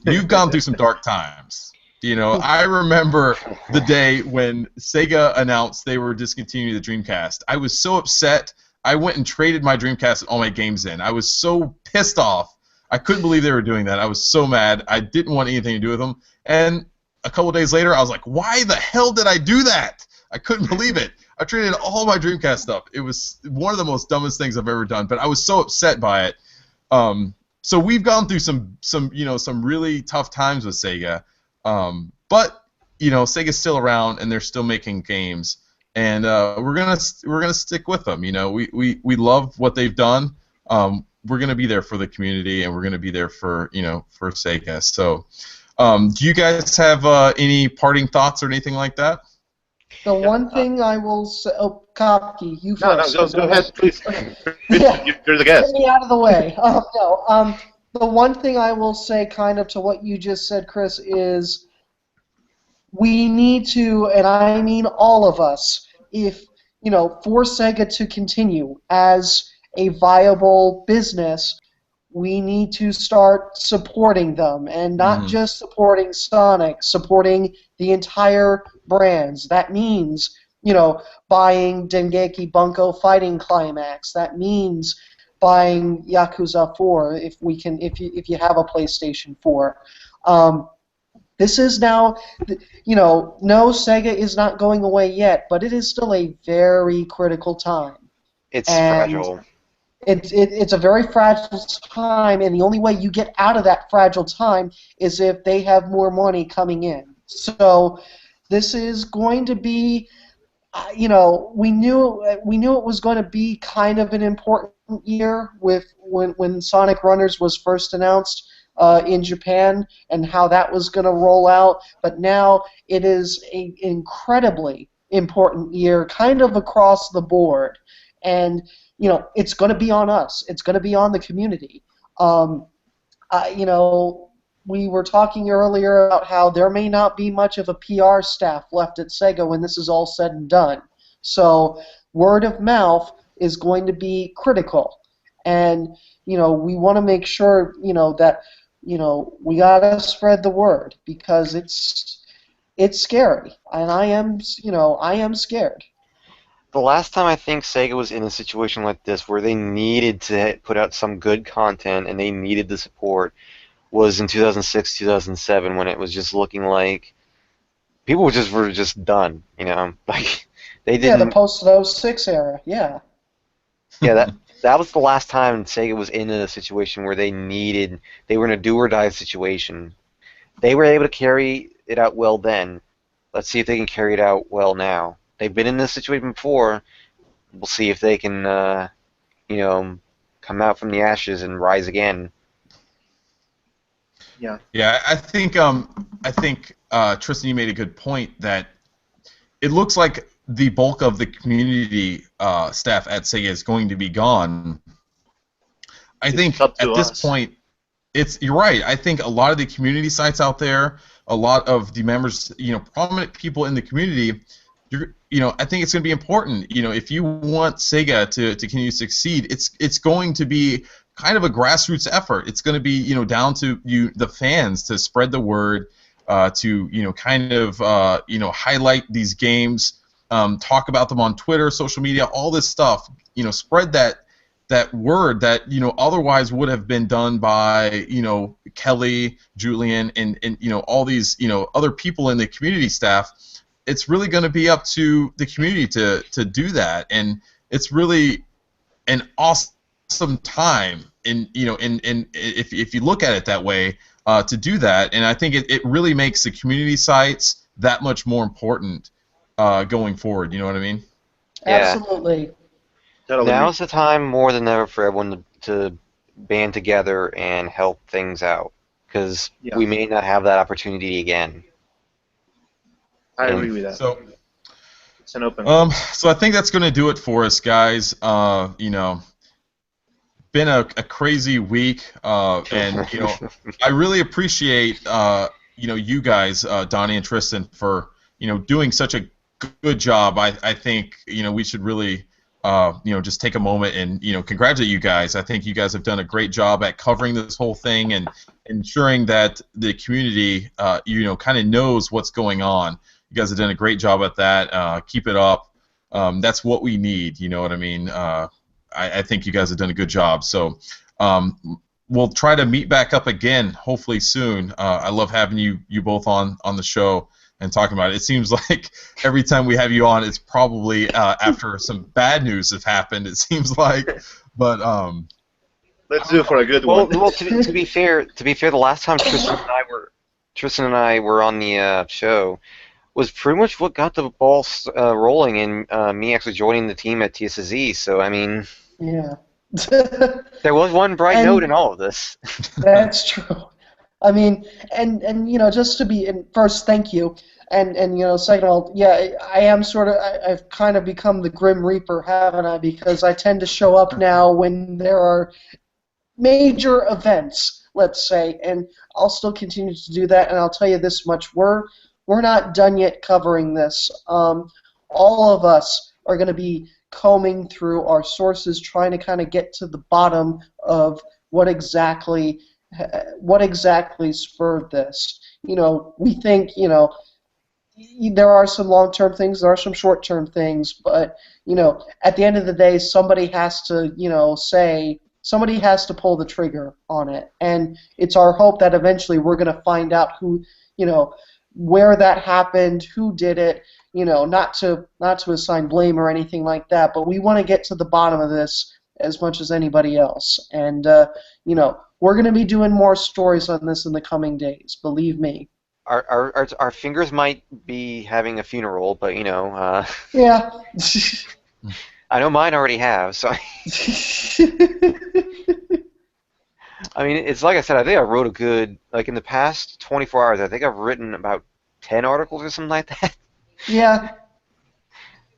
you've gone through some dark times. I remember the day when Sega announced they were discontinuing the Dreamcast. I was so upset. I went and traded my Dreamcast and all my games in. I was so pissed off. I couldn't believe they were doing that. I was so mad. I didn't want anything to do with them. And a couple days later, I was like, why the hell did I do that? I couldn't believe it. I traded all my Dreamcast stuff. It was one of the most dumbest things I've ever done, but I was so upset by it. So we've gone through some really tough times with Sega. But Sega's still around and they're still making games, and we're gonna stick with them. We love what they've done. We're gonna be there for the community, and we're gonna be there for for Sega. So, do you guys have any parting thoughts or anything like that? The one thing I will say, Kopke, you first. No, go ahead, please. Yeah. You're the guest. Get me out of the way. The one thing I will say, kind of to what you just said, Chris, is we need to, and I mean all of us, for Sega to continue as a viable business, we need to start supporting them, and not just supporting Sonic, supporting the entire brands. That means, buying Dengeki Bunko Fighting Climax. That means buying Yakuza 4 if you have a PlayStation 4. This is now, no, Sega is not going away yet, but it is still a very critical time. It's fragile. It's a very fragile time, and the only way you get out of that fragile time is if they have more money coming in. So this is going to be, we knew it was going to be kind of an important year with when Sonic Runners was first announced in Japan and how that was going to roll out. But now it is an incredibly important year, kind of across the board, and it's going to be on us. It's going to be on the community. We were talking earlier about how there may not be much of a PR staff left at Sega when this is all said and done. So word of mouth is going to be critical. And, we want to make sure, that, we got to spread the word, because it's scary. And I am scared. The last time I think Sega was in a situation like this where they needed to put out some good content and they needed the support was in 2006, 2007, when it was just looking like people were just done, like they didn't. Yeah, the post 06 era. Yeah. Yeah, that was the last time Sega was in a situation where they were in a do or die situation. They were able to carry it out well then. Let's see if they can carry it out well now. They've been in this situation before. We'll see if they can, come out from the ashes and rise again. Yeah. Yeah, I think Tristan, you made a good point that it looks like the bulk of the community staff at Sega is going to be gone. I think at this point, you're right. I think a lot of the community sites out there a lot of the members, prominent people in the community, I think it's going to be important. If you want Sega to continue to succeed, it's going to be kind of a grassroots effort. It's going to be, down to you, the fans, to spread the word, to, kind of, highlight these games, talk about them on Twitter, social media, all this stuff. Spread that word that otherwise would have been done by Kelly, Julian, and all these other people in the community staff. It's really going to be up to the community to do that, and it's really an awesome time if you look at it that way, to do that. And I think it really makes the community sites that much more important going forward. You know what I mean? Yeah. Absolutely. Now's the time more than ever for everyone to band together and help things out, because we may not have that opportunity again. I agree with that. So it's an open. So I think that's going to do it for us, guys. Been a crazy week, and I really appreciate you guys, Donnie and Tristan, for doing such a good job. I think we should really just take a moment and congratulate you guys. I think you guys have done a great job at covering this whole thing and ensuring that the community kind of knows what's going on. You guys have done a great job at that. Keep it up. That's what we need. You know what I mean? I think you guys have done a good job. So we'll try to meet back up again, hopefully soon. I love having you both on the show and talking about it. It seems like every time we have you on, it's probably after some bad news have happened. It seems like, but let's do it for a good one. Well, to be fair, the last time Tristan and I were on the show was pretty much what got the ball rolling, in me actually joining the team at TSSZ. So I mean, yeah, there was one bright note in all of this. That's true. I mean, and just to be, and first, thank you, and second of all, yeah, I am I've kind of become the Grim Reaper, haven't I? Because I tend to show up now when there are major events, let's say, and I'll still continue to do that. And I'll tell you this much: we're not done yet covering this. All of us are going to be combing through our sources, trying to kind of get to the bottom of what exactly spurred this. We think, there are some long-term things, there are some short-term things, but, at the end of the day, somebody has to, somebody has to pull the trigger on it. And it's our hope that eventually we're going to find out who, where that happened, who did it, not to assign blame or anything like that, but we want to get to the bottom of this as much as anybody else. And, we're going to be doing more stories on this in the coming days, believe me. Our fingers might be having a funeral, but, Yeah. I know mine already have, so... I mean, it's like I said, I think I wrote a good, in the past 24 hours, I think I've written about 10 articles or something like that. Yeah.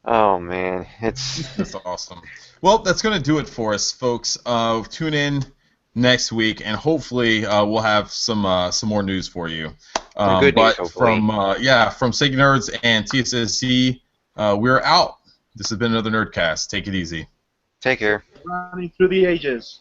Oh, man, That's awesome. Well, that's going to do it for us, folks. Tune in next week, and hopefully we'll have some more news for you. Good news, hopefully. From SEGA Nerds and TSSZ, we're out. This has been another Nerdcast. Take it easy. Take care. Running through the ages.